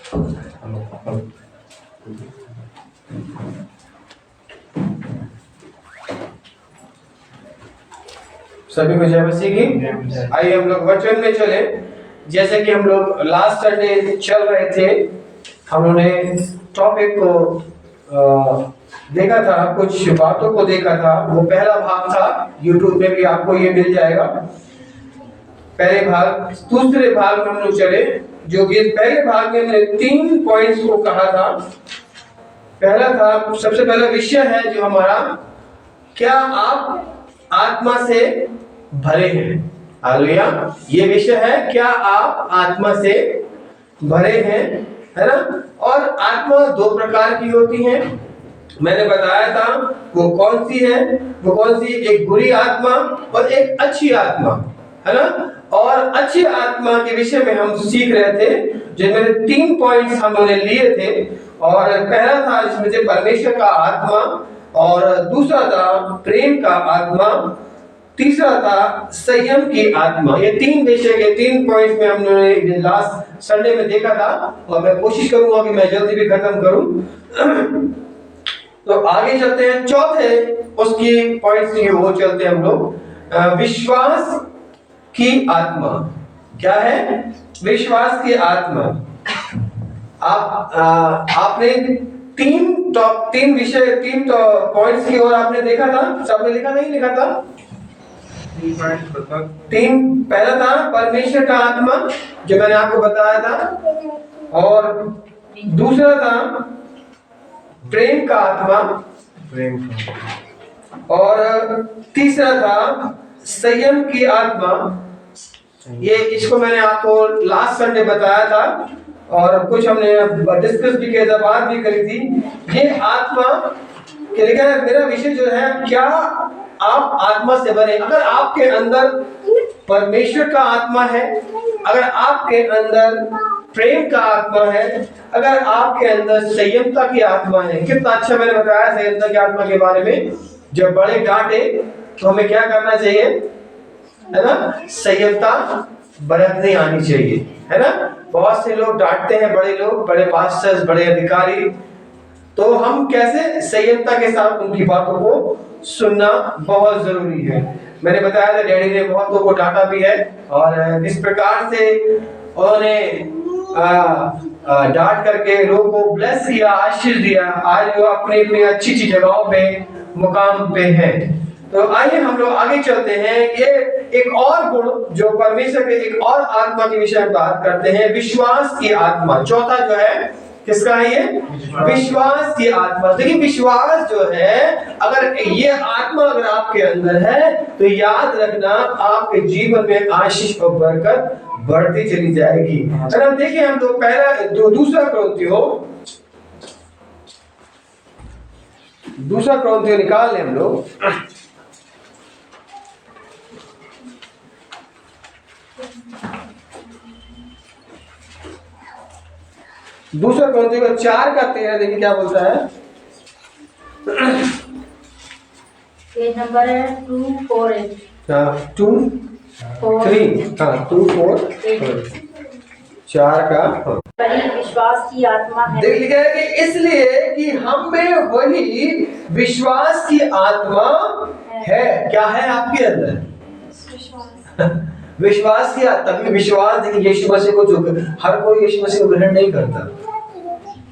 सभी को जय मसीह की। आइए हम लोग वचन में चले। जैसे कि हम लोग लास्ट संडे चल रहे थे, हमने टॉपिक को देखा था, कुछ बातों को देखा था। वो पहला भाग था, यूट्यूब में भी आपको ये मिल जाएगा। पहले भाग, दूसरे भाग में हम लोग चले, जो कि पहले भाग में हमने 3 पॉइंट्स को कहा था। पहला था, सबसे पहला विषय है जो हमारा, क्या आप आत्मा से भरे हैं। हालेलुया। ये विषय है, क्या आप आत्मा से भरे हैं, है ना। और आत्मा 2 प्रकार की होती है, मैंने बताया था। वो कौन सी है? वो कौन सी? एक बुरी आत्मा और एक अच्छी आत्मा, है ना। और अच्छी आत्मा के विषय में हम सीख रहे थे, जिनमें 3 पॉइंट्स हमने लिए थे। और पहला था जिसमें से परमेश्वर का आत्मा, और दूसरा था प्रेम का आत्मा, तीसरा था संयम की आत्मा। ये 3 विषय के 3 पॉइंट्स में हमने लास्ट संडे में देखा था, और मैं कोशिश करूंगा कि मैं जल्दी भी खत्म करूं। तो आगे चलते हैं, चौथे उसकी पॉइंट्स की वो चलते हैं हम लोग। विश्वास की आत्मा क्या है? विश्वास की आत्मा। आपने 3 विषय, 3 पॉइंट्स की ओर आपने देखा था। सबने लिखा नहीं लिखा था? 3 पहला था परमेश्वर का आत्मा, जो मैंने आपको बताया था। और दूसरा था प्रेम का आत्मा, और तीसरा था संयम की आत्मा। ये इसको मैंने आपको लास्ट संडे बताया था, और कुछ हमने डिस्कस भी किया था, बात भी करी थी। ये आत्मा के लिखा है, मेरा विषय जो है, क्या आप आत्मा से बने। अगर आपके अंदर परमेश्वर का आत्मा है, अगर आपके अंदर प्रेम का आत्मा है, अगर आपके अंदर संयमता की आत्मा है। कितना अच्छा मैंने बताया संयमता की आत्मा के बारे में। जब बड़े डांटे तो हमें क्या करना चाहिए, है ना। संयमता बरतनी आनी चाहिए, है ना। बहुत से लोग डांटते हैं, बड़े लोग, बड़े पास्टर्स, बड़े अधिकारी। तो हम कैसे संयमता के साथ उनकी बातों को सुनना बहुत जरूरी है। मैंने बताया था डैडी ने बहुतों को डांटा भी है, और इस प्रकार से उन्होंने डांट करके लोगों को ब्लेस किया, आशीष दिया। आज वो अपनी अपनी अच्छी अच्छी जगहों पे, मुकाम पे है। तो आइए हम लोग आगे चलते हैं। ये एक और गुण जो परमेश्वर के एक और आत्मा के विषय में बात करते हैं, विश्वास की आत्मा। चौथा जो है, किसका है ये? विश्वास की आत्मा। देखिए, विश्वास जो है, अगर ये आत्मा अगर आपके अंदर है, तो याद रखना आपके जीवन में आशीष और बरकत बढ़ती चली जाएगी। अगर देखिए, हम तो पहला दूसरा क्रॉन्थियो निकाल लें हम लोग। दूसरा क्रॉन्थियो 4:13 देखिए क्या बोलता है। पेज नंबर है 248। 2:4 4 का विश्वास की आत्मा है। देख लिखा है कि इसलिए कि हम में वही विश्वास की आत्मा है। क्या है आपके अंदर? विश्वास की आत्मा। विश्वास, देखिए, यीशु मसीह को जो हर कोई यीशु मसीह को ग्रहण नहीं करता,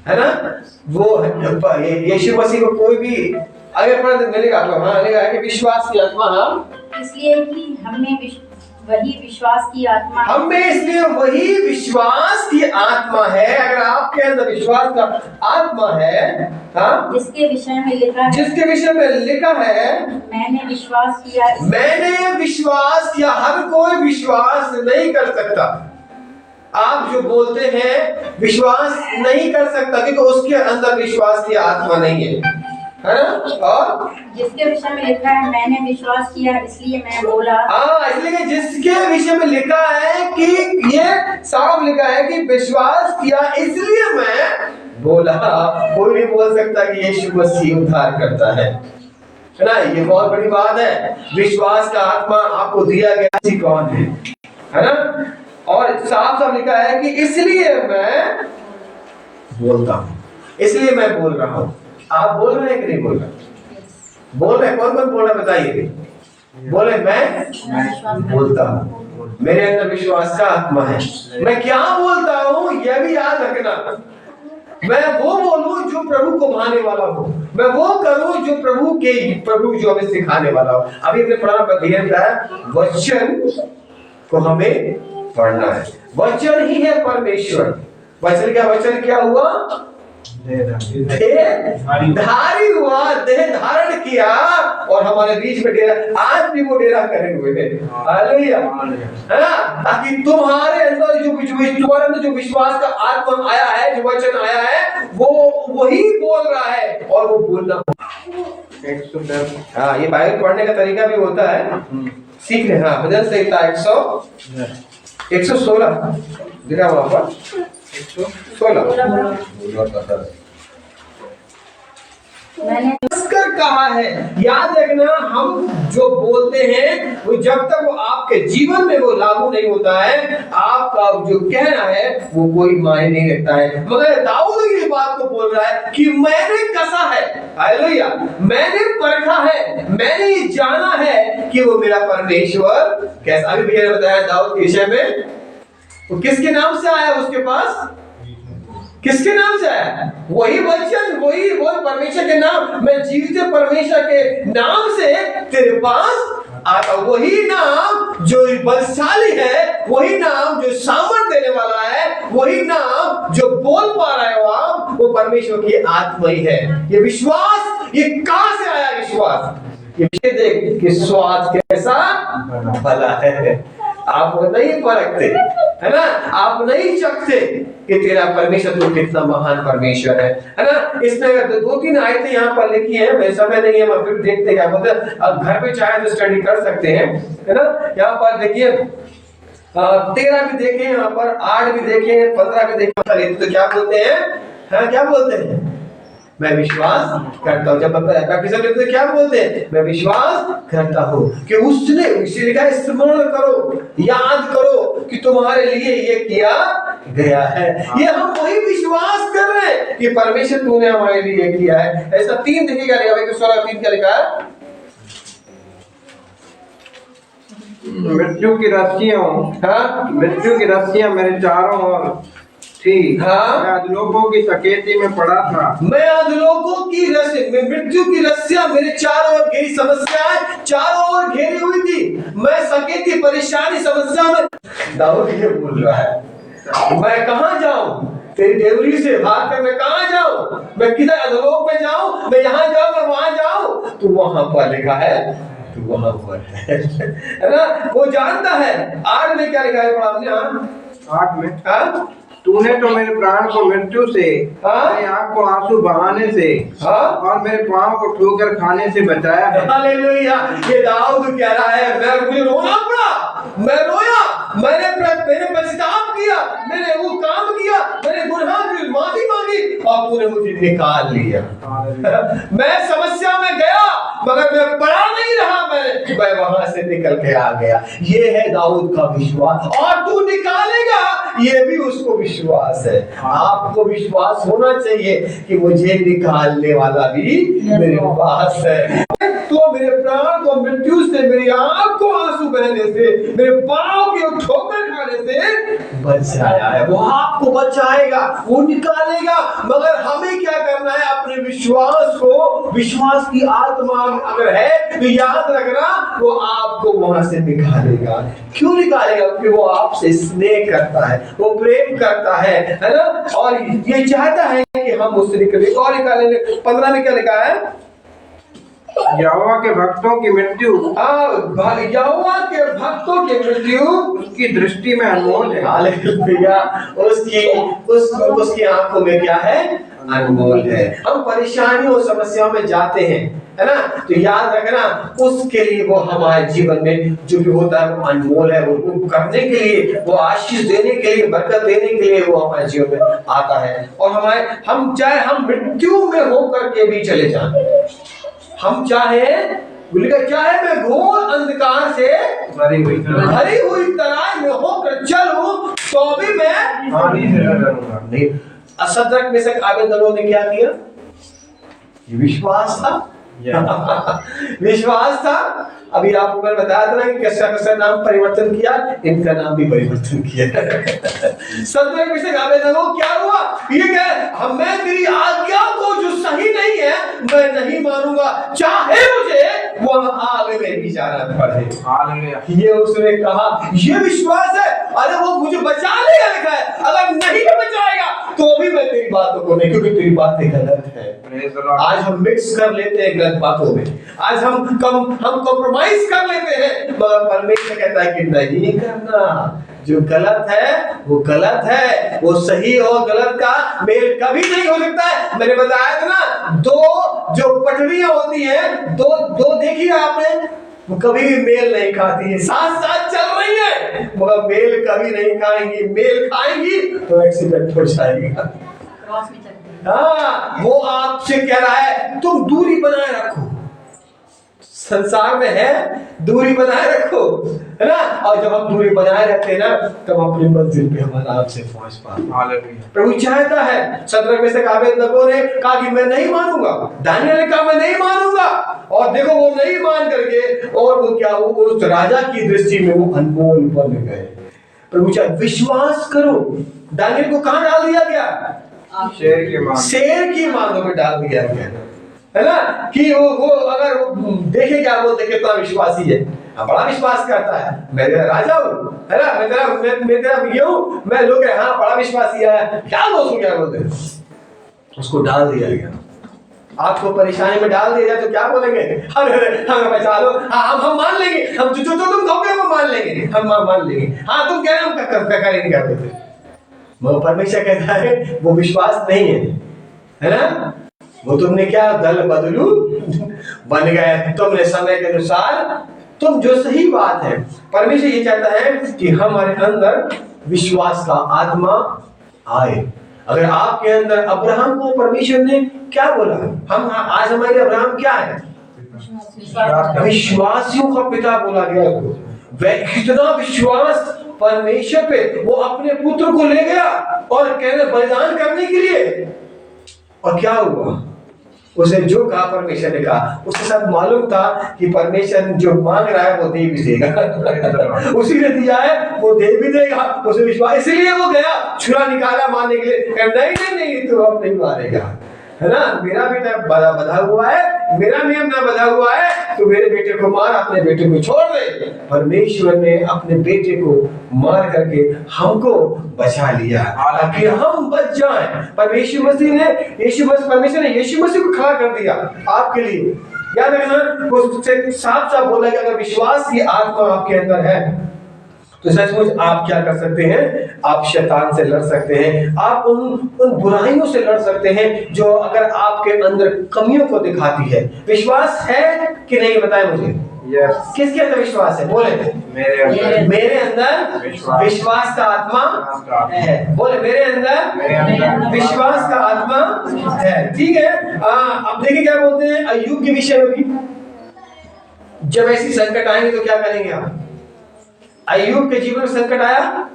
है ना। वो यीशु मसीह को कोई भी आगे पढ़ मिलेगा आपको। हाँ, लिखा है कि विश्वास की आत्मा, हाँ, इसलिए कि हमें वही विश्वास की आत्मा है। हम में इसलिए वही विश्वास की आत्मा है। अगर आपके अंदर विश्वास का आत्मा है, हाँ, जिसके विषय में लिखा है, मैंने विश्वास किया। मैंने विश्वास किया। हर कोई विश्वास नहीं कर सकता। आप जो बोलते हैं विश्वास नहीं कर सकता, क्योंकि उसके अंदर विश्वास की आत्मा नहीं है, है ना। और जिसके विषय में लिखा है, मैंने विश्वास किया इसलिए मैं बोला। हाँ, इसलिए जिसके विषय में लिखा है कि ये साफ लिखा है कि विश्वास किया इसलिए मैं बोला। कोई नहीं बोल सकता कि यीशु मसीह उद्धार करता है ना। ये बहुत बड़ी बात है। विश्वास का आत्मा आपको दिया गया, जी कौन है ना। और साफ साफ लिखा है कि इसलिए मैं बोलता हूँ, इसलिए मैं बोल रहा हूँ। आप बोल रहे हैं कि नहीं बोल रहे? बोल रहे हैं। कौन कौन बोल रहा बताइए? बोले मैं बोलता हूँ, मेरे अंदर विश्वास का आत्मा है। मैं क्या बोलता हूँ यह भी याद रखना। मैं वो बोलूं जो प्रभु को भाने वाला हो, मैं वो करूं जो प्रभु जो हमें सिखाने वाला हो। अभी हमने पढ़ा धीरे बताया, वचन को हमें पढ़ना है। वचन ही है परमेश्वर। वचन क्या हुआ? देहधारी हुआ, देह धारण किया और हमारे बीच में डेरा, आज भी वो डेरा करे हुए हैं। हालेलुया, है ना? ताकि तुम्हारे अंदर जो विश्वास का आत्मा आया है, जो वचन आया है, वो वही बोल रहा है और वो बोलना। 110। हाँ, ये बाइबल पढ़ने का तरीका भी होता है, सीख रहे। हाँ, भजन संहिता 116 दिखा वहां पर 116 मैंने कहा है। याद रखना, हम जो बोलते हैं वो जब तक वो आपके जीवन में वो लागू नहीं होता है, आपका जो कहना है वो कोई मायने नहीं रखता है। मगर दाऊद ये बात को बोल रहा है कि मैंने कसा है, हालेलुया, मैंने परखा है, मैंने ये जाना है कि वो मेरा परमेश्वर कैसा। अभी भैया ने बताया दाऊद के विषय में, वो किसके नाम से आया उसके पास? किसके नाम से आया? वही वचन, वही परमेश्वर के नाम। मैं जीवित परमेश्वर के नाम से तेरे पास आता। वही नाम जो बलशाली है, वही नाम जो सामर्थ देने वाला है, वही नाम जो बोल पा रहे हो आप, वो परमेश्वर की आत्मा ही है। ये विश्वास, ये कहां से आया विश्वास? ये देख कि स्वाद कैसा भला है। आप नहीं परखते, है ना? आप नहीं चखते कि तेरा परमेश्वर तो कितना महान परमेश्वर है ना? इसमें 2-3 आयतें यहाँ पर लिखी हैं, मैं समय नहीं है, मैं फिर देखते क्या बोलते हैं। अब घर पे चाहे तो स्टडी कर सकते हैं, है ना? यहाँ पर देखिए 13 भी देखे, यहाँ पर 8 भी देखे, 15 भी देखे। तो क्या बोलते हैं? हाँ, क्या बोलते हैं? मैं विश्वास करता हूँ। जब तो क्या बोलते हैं? मैं विश्वास करता हूँ कि उसने लिखा, स्मरण करो, याद करो कि तुम्हारे लिए ये किया गया है। ये हम वही विश्वास कर रहे हैं कि परमेश्वर तूने हमारे लिए किया है। ऐसा 3 देखिएगा, 3 क्या लिखा है? मृत्यु की रस्सियां, हाँ, मृत्यु की रस्सियां मेरे चारों ओर थी। हाँ, मैं अधलोकों की सकेती में पड़ा था। मैं अधलोकों की मृत्यु की रस्सियां मेरे चारों ओर घेरी, समस्याएं चारों ओर घेरी हुई थी। मैं सकेती, परेशानी, समस्या में। दाऊद ये बोल रहा है, मैं कहां जाऊं? तेरी देवरी से भाग कर मैं कहां जाऊं? मैं किधर अधलोक में जाऊं? मैं यहाँ जाऊं, मैं वहां जाऊं? तो वहां पर लिखा है, तो वहां पर है ना? वो जानता है। 8 में क्या लिखा है? पढ़ा आपने? 8 में, हाँ, तूने तो मेरे प्राण को मृत्यु से, मेरी आंख को आंसू बहाने से, और मेरे पांव को ठोकर खाने से बचाया है। हालेलुया। ये दाऊद कह रहा है, मुझे रोना पड़ा, मैं रोया, मैंने पश्चाताप किया, मैंने वो काम किया, मैंने गुनाह की माफी मांगी और तूने मुझे निकाल लिया। मैं समस्या में गया मगर मैं पड़ा नहीं रहा, मैं वहां से निकल के आ गया। ये है दाऊद का विश्वास, और तू निकालेगा, ये भी उसको विश्वास है। आपको विश्वास होना चाहिए कि मुझे निकालने वाला भी मेरे पास है। तो मेरे प्राण को मृत्यु से, मेरी आंख को आंसू बहने से, मेरे पांव के ठोकर खाने से बचाया है। वो आपको बचाएगा, वो निकालेगा। मगर हमें क्या करना है? अपने विश्वास को, विश्वास की आत्मा अगर है तो याद रखना, वो आपको वहां से निकालेगा। क्यों निकालेगा? क्योंकि वो आपसे स्नेह करता है, वो प्रेम करता है ना? और ये चाहता है कि हम उससे निकले। और निकालेंगे। 15 में क्या लिखा है? यहोवा के भक्तों की मृत्यु, यहोवा के भक्तों की मृत्यु उसकी दृष्टि में अनमोल है। हालेलुया। उसकी आंखों में क्या है? अनमोल है। हम परेशानियों और समस्याओं में जाते हैं, है ना? तो याद रखना, उसके लिए वो हमारे जीवन में जो भी होता है वो अनमोल है। वो करने के लिए, वो आशीष देने के लिए, बरकत देने के लिए वो हमारे जीवन में आता है। और हम चाहे हम मृत्यु में होकर के भी चले जाएं, हम चाहे मैं घोर अंधकार से भरी हुई तराई में होकर चलूं तो भी मैं हानि से न डरूंगा। नहीं, शद्रक मेशक आबेदनगो ने क्या किया? ये विश्वास था। विश्वास था। अभी आपको मैंने बताया था ना कि कैसा कैसा नाम परिवर्तन किया, इनका नाम भी परिवर्तन किया। शद्रक मेशक आबेदनगो क्या हुआ? ये क्या, मैं तेरी आज्ञा को जो सही नहीं है मैं नहीं मानूंगा, चाहे मुझे वहां आग में भी जाना पड़े। ये उसने कहा, ये विश्वास है। अरे वो मुझे बचा लेगा लिखा है, अगर नहीं बचाएगा तो भी मैं तेरी बातों को नहीं, क्योंकि तेरी बातें गलत है। आज हम मिक्स कर लेते हैं गलत बातों में, आज हम कॉम्प्रोमाइज कर लेते हैं, मगर परमेश्वर कहता है कि नहीं करना। जो गलत है वो गलत है, वो सही और गलत का मेल कभी नहीं हो सकता है। मैंने बताया था ना, दो जो पटरियां होती हैं, दो देखिए आपने, वो कभी भी मेल नहीं खाती है, साथ साथ चल रही है मगर मेल कभी नहीं खाएंगी। मेल खाएंगी तो एक्सीडेंट हो जाएगा। क्रॉस में चलते हैं। हाँ, वो आपसे कह रहा है तुम दूरी बनाए रखो, संसार में है दूरी बनाए रखो, है ना। और जब हम दूरी बनाए रखते हैं ना, तब अपनी मंजिल पे हम आराम से पहुंच पाते। प्रभु चाहता है। शद्रक मेशक आबेदनगो ने कहा कि मैं नहीं मानूंगा, दानियेल ने कहा मैं नहीं मानूंगा, और देखो वो नहीं मान करके, और वो क्या, वो उस राजा की दृष्टि में वो अनमोल बन गए। प्रभु चाहे विश्वास करो। दानियेल को कहां डाल दिया गया? शेर की मांगों में डाल दिया गया, है ना। कि वो अगर देखे क्या बोलते कितना विश्वासी है, बड़ा विश्वास करता है, मैं तेरा राजा हूँ, है ना, मैं तेरा ये हूँ, मैं लोग हाँ बड़ा विश्वासी है, क्या दोस्तों क्या बोलते, उसको डाल दिया गया। आपको परेशानी में डाल दिया जाए तो क्या बोलेंगे? हमें बचा लो, हम मान लेंगे, हम जो तुम कहोगे वो मान लेंगे, हम मान लेंगे, हाँ तुम कह रहे हम नहीं कर देते। वो परमेश्वर कहता है वो विश्वास नहीं है ना। वो तुमने क्या दल बदलू बन गए, तुमने समय के अनुसार तुम जो सही बात है। परमेश्वर ये चाहता है कि हमारे अंदर विश्वास का आत्मा आए। अगर आपके अंदर, अब्राहम को परमेश्वर ने क्या बोला? हम आज हमारे अब्राहम क्या है? विश्वासियों का पिता बोला गया। वह कितना विश्वास परमेश्वर पे, वो अपने पुत्र को ले गया और कहने बलिदान करने के लिए, और क्या हुआ? उसे जो कहा परमेश्वर ने कहा, उसके साथ मालूम था कि परमेश्वर जो मांग रहा है वो दे भी देगा। उसी ने दिया है वो दे भी देगा, उसे विश्वास, इसलिए वो गया छुरा निकाला मारने के लिए। नहीं तो अब नहीं मारेगा, है ना। मेरा बेटा बधा हुआ है, मेरा नियम ना बधा हुआ है, तो मेरे बेटे को मार, अपने बेटे को छोड़ दे। परमेश्वर ने अपने बेटे को मार करके हमको बचा लिया ताकि हम बच जाएं। परमेश्वर मसीह ने परमेश्वर ने यीशु मसीह को खड़ा कर दिया आपके लिए। याद रखना, उससे साफ साफ बोला कि अगर विश्वास की आत्मा आपके अंदर है तो सचमुच आप क्या कर सकते हैं? आप शैतान से लड़ सकते हैं, आप उन बुराइयों से लड़ सकते हैं जो अगर आपके अंदर कमियों को दिखाती है। विश्वास है कि नहीं, बताएं मुझे। किसके अंदर विश्वास है? बोले मेरे अंदर विश्वास का आत्मा है। बोले मेरे अंदर विश्वास का आत्मा है। ठीक है। अब देखिए क्या बोलते हैं अय्यूब के विषय में भी। जब ऐसी संकट आएंगे तो क्या करेंगे आप? अय्यूब के जीवन में संकट आया,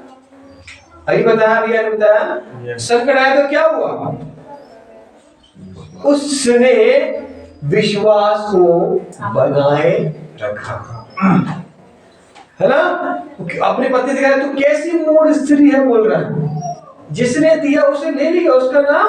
अभी बताया, भैया ने बताया। संकट आया तो क्या हुआ? उसने विश्वास को बनाए रखा, है ना। अपने पति से कह रहा तू कैसी मूढ़ स्त्री है, बोल रहा है। जिसने दिया उसे ले लिया, उसका नाम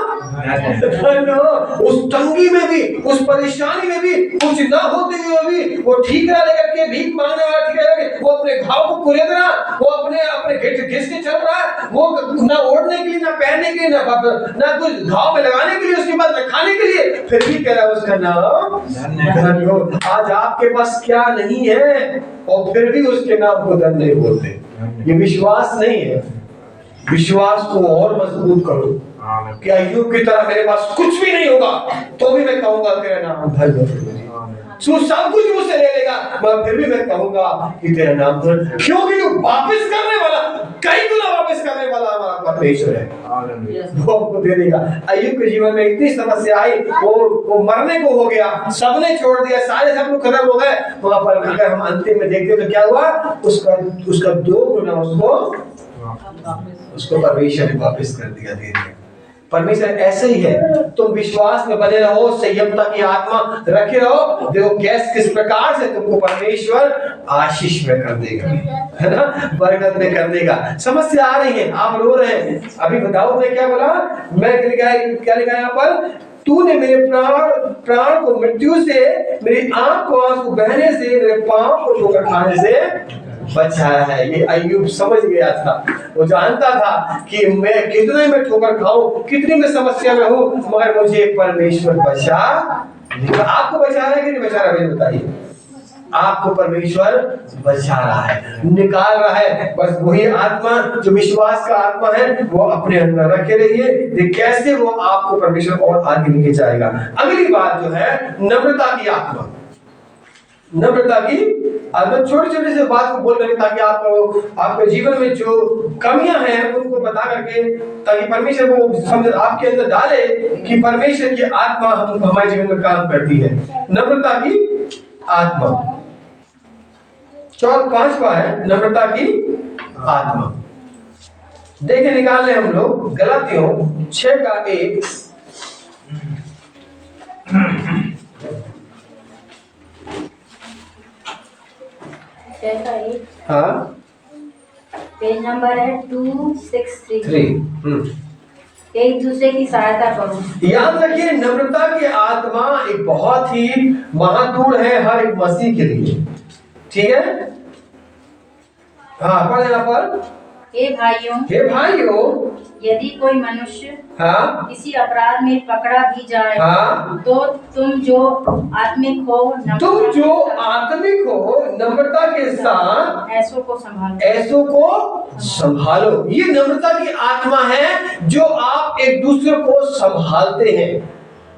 उस तंगी में भी, उस परेशानी में भी, कुछ ना होते हुए भी वो ठीकरा लेकर के, भीख मांगने वाला ठीकरा लेकर वो अपने घाव को कुरेद रहा, वो अपने घिस के चल रहा है, वो ना ओढ़ने के लिए, ना पहनने के लिए, ना कुछ घाव में लगाने के लिए, उसके बाद न खाने के लिए, फिर भी कह रहा है उसका नाम धन्य हो। आज आपके पास क्या नहीं है और फिर भी उसके नाम को धन्य नहीं बोलते, ये विश्वास नहीं है। विश्वास को और मजबूत करो कि अय्यूब की तरह मेरे पास कुछ भी नहीं होगा तो भी मैं कहूंगा तेरा नाम धन्य हो। सब कुछ मुझसे ले लेगा मगर फिर भी मैं कहूंगा कि तेरा नाम धन्य, क्योंकि तू वापस करने वाला, कई गुना वापस करने वाला हमारा परमेश्वर है, वो हमको दे देगा। अय्यूब के जीवन में इतनी समस्या आई, वो मरने को हो गया, सबने छोड़ दिया, सारे सब लोग खत्म हो गए, वहां पर अगर हम अंतिम में देखते तो क्या हुआ? उसका 2 गुना उसको परमेश्वर ने वापस कर दिया, दे दिया। परमेश्वर ऐसे ही है। तुम विश्वास में बने रहो, संयमता की आत्मा रखे रहो, देखो किस प्रकार से तुमको परमेश्वर आशीष में कर देगा, है ना, बरकत में कर देगा। समस्या आ रही है, आप रो रहे हैं, अभी दाऊद ने क्या बोला, मैं क्या लिखा यहाँ पर, तूने मेरे प्राण को मृत्यु से, मेरी आंख को आंसू बहने से, मेरे पांव को ठोकर खाने से बचाया है। ये अय्यूब समझ गया था, वो जानता था कि मैं कितने में ठोकर खाऊं, कितनी में समस्या में हूं, मगर मुझे परमेश्वर बचा। आपको बचा रहा है कि नहीं बचा रहा है, बताइए। आपको परमेश्वर बचा रहा है, निकाल रहा है। बस वही आत्मा जो विश्वास का आत्मा है वो अपने अंदर रखे रहिए, कैसे वो आपको परमेश्वर और आगे लेके जाएगा। अगली बात जो है नम्रता की आत्मा। नम्रता की आत्मा, छोटी छोटी से बात को बोल रहे ताकि आपके जीवन में जो कमियां हैं उनको बता करके, ताकि परमेश्वर को समझ आपके अंदर डाले कि परमेश्वर की आत्मा हमारे जीवन में काम करती है। नम्रता की आत्मा। 5वां है नम्रता की आत्मा। देखे निकाल ले हम लोग गलातियों 6:1। हाँ, पेज नंबर है 263। एक दूसरे की सहायता करो। याद रखिए, नम्रता की आत्मा एक बहुत ही महत्वपूर्ण है हर एक मसीह के लिए, ठीक है। हाँ, पढ़े यहाँ पर, हे भाइयों, यदि कोई मनुष्य हाँ, किसी अपराध में पकड़ा भी जाए, हाँ, तो तुम जो आत्मिक हो नम्रता के साथ ऐसों को संभालो। ये नम्रता की आत्मा है जो आप एक दूसरे को संभालते हैं।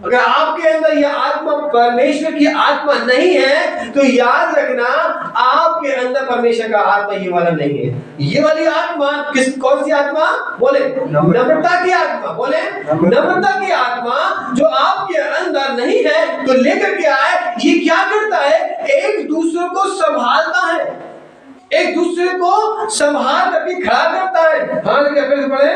अगर आपके अंदर यह आत्मा परमेश्वर की आत्मा नहीं है तो याद रखना आपके अंदर परमेश्वर का आत्मा ये वाला नहीं है। ये वाली आत्मा कौन सी आत्मा बोले? नम्रता की आत्मा। बोले नम्रता की आत्मा जो आपके अंदर नहीं है तो लेकर के आए, ये क्या करता है? एक दूसरे को संभालता है, एक दूसरे को संभाल करके खड़ा करता है। हाँ, फिर से पढ़े।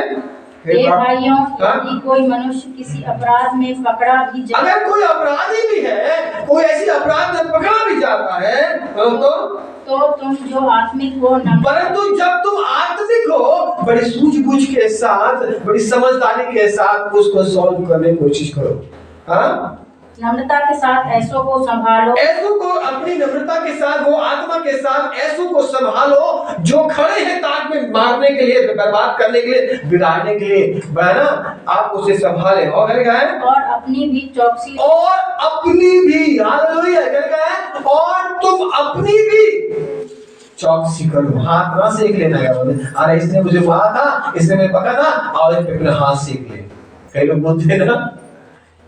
भाइयों, यदि कोई मनुष्य किसी अपराध में पकड़ा भी जाए, अगर कोई अपराधी भी है, कोई ऐसी अपराध में पकड़ा भी जाता है तो तुम जो आत्मिक हो, परंतु जब तुम आत्मिक हो, बड़ी सूझबूझ के साथ, बड़ी समझदारी के साथ उसको सॉल्व करने की कोशिश करो। हाँ, नम्रता के साथ ऐसों को संभालो। ऐसों को अपनी नम्रता के साथ, वो आत्मा के साथ ऐसों को संभालो जो खड़े हैं ताक में मारने के लिए, बर्बाद करने के लिए, बिगाड़ने के लिए, है ना। आप उसे संभाले और और अपनी भी चौकसी, हालेलुया, और तुम अपनी भी चौकसी करो। हाथ ना सेक लेना है, अरे इसने मुझे मारा था, इसने मुझे पकड़ा था, और अपना हाथ सेक ले। कई लोग बोलते हैं ना,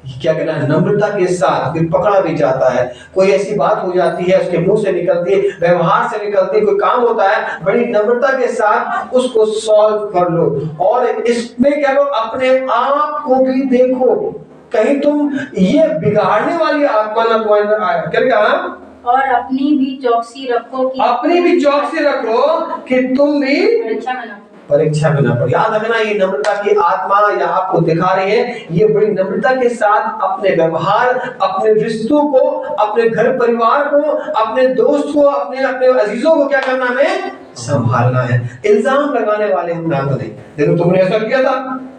क्या कहना है, नम्रता के साथ कोई पकड़ा भी जाता है, कोई ऐसी बात हो जाती है, उसके मुंह से निकलती है, व्यवहार से निकलती है, कोई काम होता है, बड़ी नम्रता के साथ उसको सॉल्व कर लो। और इसमें क्या करो, अपने आप को भी देखो, कहीं तुम ये बिगाड़ने वाली आत्मा ना तुम्हारे अंदर आए। क्या और अपनी भी चौकसी रखो कि तुम भी परीक्षा में ना पड़े। याद रखना, ये नम्रता की आत्मा या आपको दिखा रही है, ये बड़ी नम्रता के साथ अपने व्यवहार, अपने रिश्तों को, अपने घर परिवार को, अपने दोस्त को, अपने अजीजों को क्या करना है, संभालना है। इल्जाम लगाने वाले हम ना बने। देखो तुमने ऐसा किया था,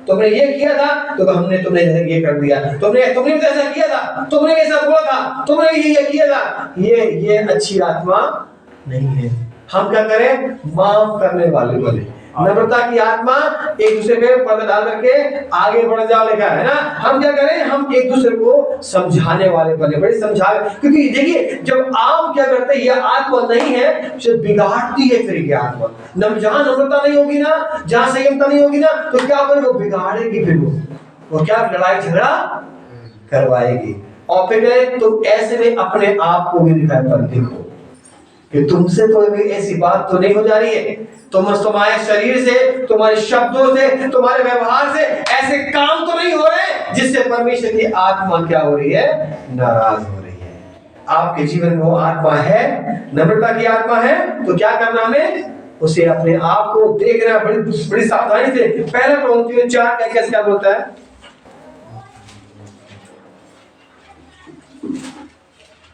तुमने ये किया था, तो तुमने ये कर दिया, तुमने ऐसा किया था, तुमने ऐसा बोला था, तुमने ये किया था। ये अच्छी आत्मा नहीं है। हम क्या करें, माफ करने वाले बने। नम्रता की आत्मा एक दूसरे पे पर्दा डाल करके आगे बढ़ जाओ लिखा है ना। हम क्या करें, हम एक दूसरे को समझाने वाले बने, बड़े समझा। क्योंकि देखिए, जब आप क्या करते हैं, यह आत्मा नहीं है, जो बिगाड़ती है फिर ये आत्मा। जहां नम्रता नहीं होगी ना, जहां संयमता नहीं होगी ना, तो क्या करें, वो बिगाड़ेगी, फिर वो क्या लड़ाई झगड़ा करवाएगी। और फिर तुम ऐसे में अपने आप को भी दिखाई पर देखो कि तुमसे कोई ऐसी बात तो नहीं हो जा रही है, तुम्हारे शरीर से, तुम्हारे शब्दों से, तुम्हारे व्यवहार से ऐसे काम तो नहीं हो रहे जिससे परमेश्वर की आत्मा क्या हो रही है, नाराज हो रही है। आपके जीवन में वो आत्मा है, नम्रता की आत्मा है, तो क्या करना हमें, उसे अपने आप को देखना बड़ी सावधानी से। पहला 4 क्या बोलता है,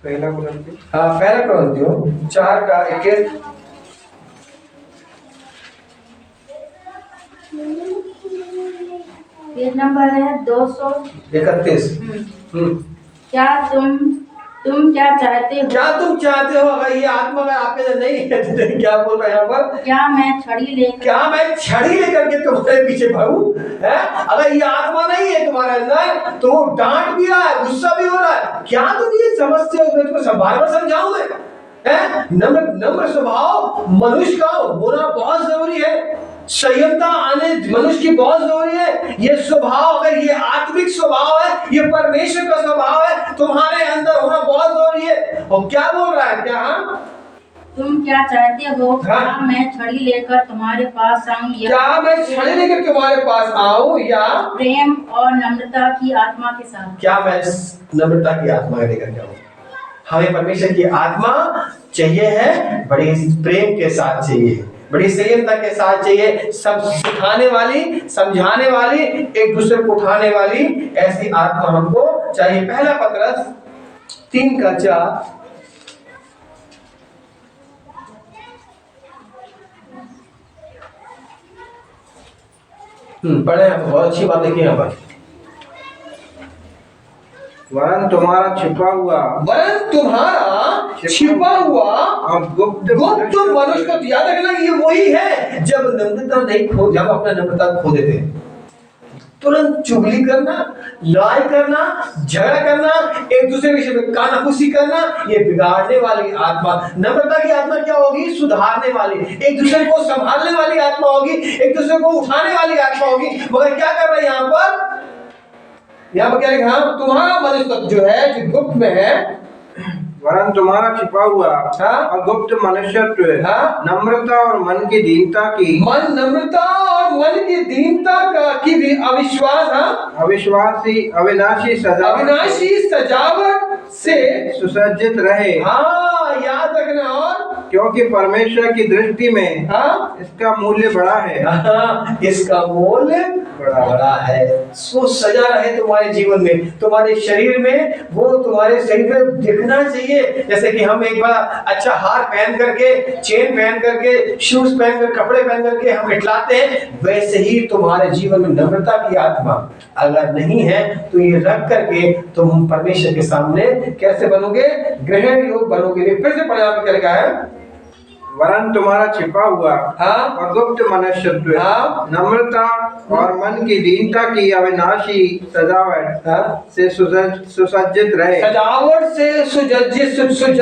पहला कुरिन्थियों, हाँ पहला कुरिन्थियों 4:21। पेज नंबर है 231। क्या तुम क्या चाहते हो? क्या तुम चाहते हो? अगर ये आत्मा अगर आपके अंदर नहीं है तो क्या बोल रहा है यहाँ पर? क्या मैं छड़ी लेकर के तुम्हारे पीछे भागूं? है? अगर ये आत्मा नहीं है तुम्हारे अंदर तो वो डांट भी रहा है, गुस्सा भी हो रहा है। क्या तुम ये समझते हो? मैं तुमको संभाल समझाऊं मैं? नम्र स्वभाव मनुष्य का होना बहुत जरूरी है। संयमता आने मनुष्य की बहुत जरूरी है। ये स्वभाव, अगर ये आत्मिक स्वभाव है, ये परमेश्वर का स्वभाव है, तुम्हारे अंदर होना बहुत जरूरी है। और क्या बोल रहा है? क्या? तुम क्या चाहते हो? हाँ? क्या मैं छड़ी लेकर तुम्हारे पास आऊं या क्या मैं छड़ी लेकर तुम्हारे पास आऊं या प्रेम और नम्रता की आत्मा के साथ? क्या मैं नम्रता की आत्मा लेकर के आऊं? हमें परमेश्वर की आत्मा चाहिए है, बड़ी प्रेम के साथ चाहिए, बड़ी संयमता के साथ चाहिए, सब सिखाने वाली, समझाने वाली, एक दूसरे को उठाने वाली ऐसी आत्मा हमको चाहिए। पहला पत्रस 3:4। पढ़े, बहुत अच्छी बात देखिए यहाँ पर। वरन तुम्हारा छिपा हुआ और गुप्त मनुष्य को याद रखना, ये वही है जब नम्रता नहीं खो, जब अपना नम्रता खो देते हैं, तुरंत चुगली करना, लड़ाई करना, झगड़ा करना, एक दूसरे विषय में कानाफूसी करना, ये बिगाड़ने वाली आत्मा। नम्रता की आत्मा क्या होगी? सुधारने वाली, एक दूसरे को संभालने वाली आत्मा होगी, एक दूसरे को उठाने वाली आत्मा होगी। मगर क्या कर रहे हैं यहाँ पर? यहाँ पर क्या लिखा? तुम्हारा मनुष्य जो है, जो गुप्त में है, वरन तुम्हारा छिपा हुआ और गुप्त मनुष्यत्व नम्रता और मन की दीनता की भी अविनाशी सजावट से सुसज्जित रहे। याद रखना। और क्योंकि परमेश्वर की दृष्टि में इसका मूल्य बड़ा है। इसका मूल्य बड़ा है। वो सजा रहे तुम्हारे जीवन में, तुम्हारे शरीर में, वो तुम्हारे शरीर में दिखना चाहिए। जैसे कि हम एक बार अच्छा हार पहन करके, चेन पहन करके, शूज पहन कर, कपड़े पहन करके हम इटलाते हैं, वैसे ही तुम्हारे जीवन में नम्रता की आत्मा अगर नहीं है तो ये रख करके तुम परमेश्वर के सामने कैसे बनोगे? ग्रहण योग बनोगे। फिर से पढ़ा क्या लिखा है? वरन तुम्हारा छिपा हुआ और गुप्त मनुष्यत्व नम्रता और मन की दीनता की अविनाशी सजावट से सुसज्जित रहे। सजावट से सुसज्जित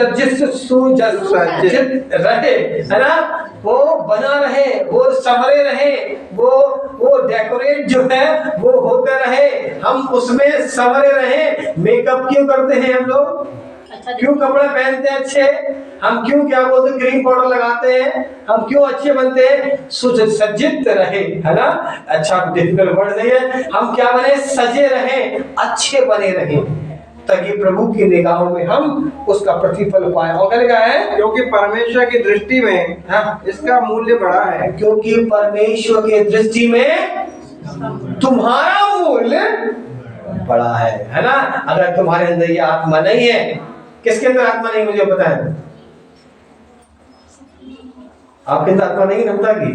रहे, है ना? वो बना रहे, वो संवरे रहे, वो डेकोरेट जो है वो होते रहे, हम उसमें संवरे रहे। मेकअप क्यों करते हैं हम लोग? क्यों कपड़े पहनते हैं अच्छे? हम क्यों क्या बोलते हैं क्रीम पाउडर लगाते हैं? हम क्यों अच्छे बनते हैं? सुसज्जित रहे, है ना? अच्छा डिफिकल्ट वर्ड नहीं है। हम क्या बने? सजे रहे, अच्छे बने रहे, ताकि प्रभु की निगाहों में हम उसका प्रतिफल पाए। और क्या है? क्योंकि परमेश्वर की दृष्टि में इसका मूल्य बड़ा है। क्योंकि परमेश्वर की दृष्टि में तुम्हारा मूल्य बड़ा है ना? अगर तुम्हारे अंदर ये आत्मा नहीं है, किसके अंदर आत्मा नहीं मुझे बताएं? आपके अंदर आत्मा नहीं नम्रता की?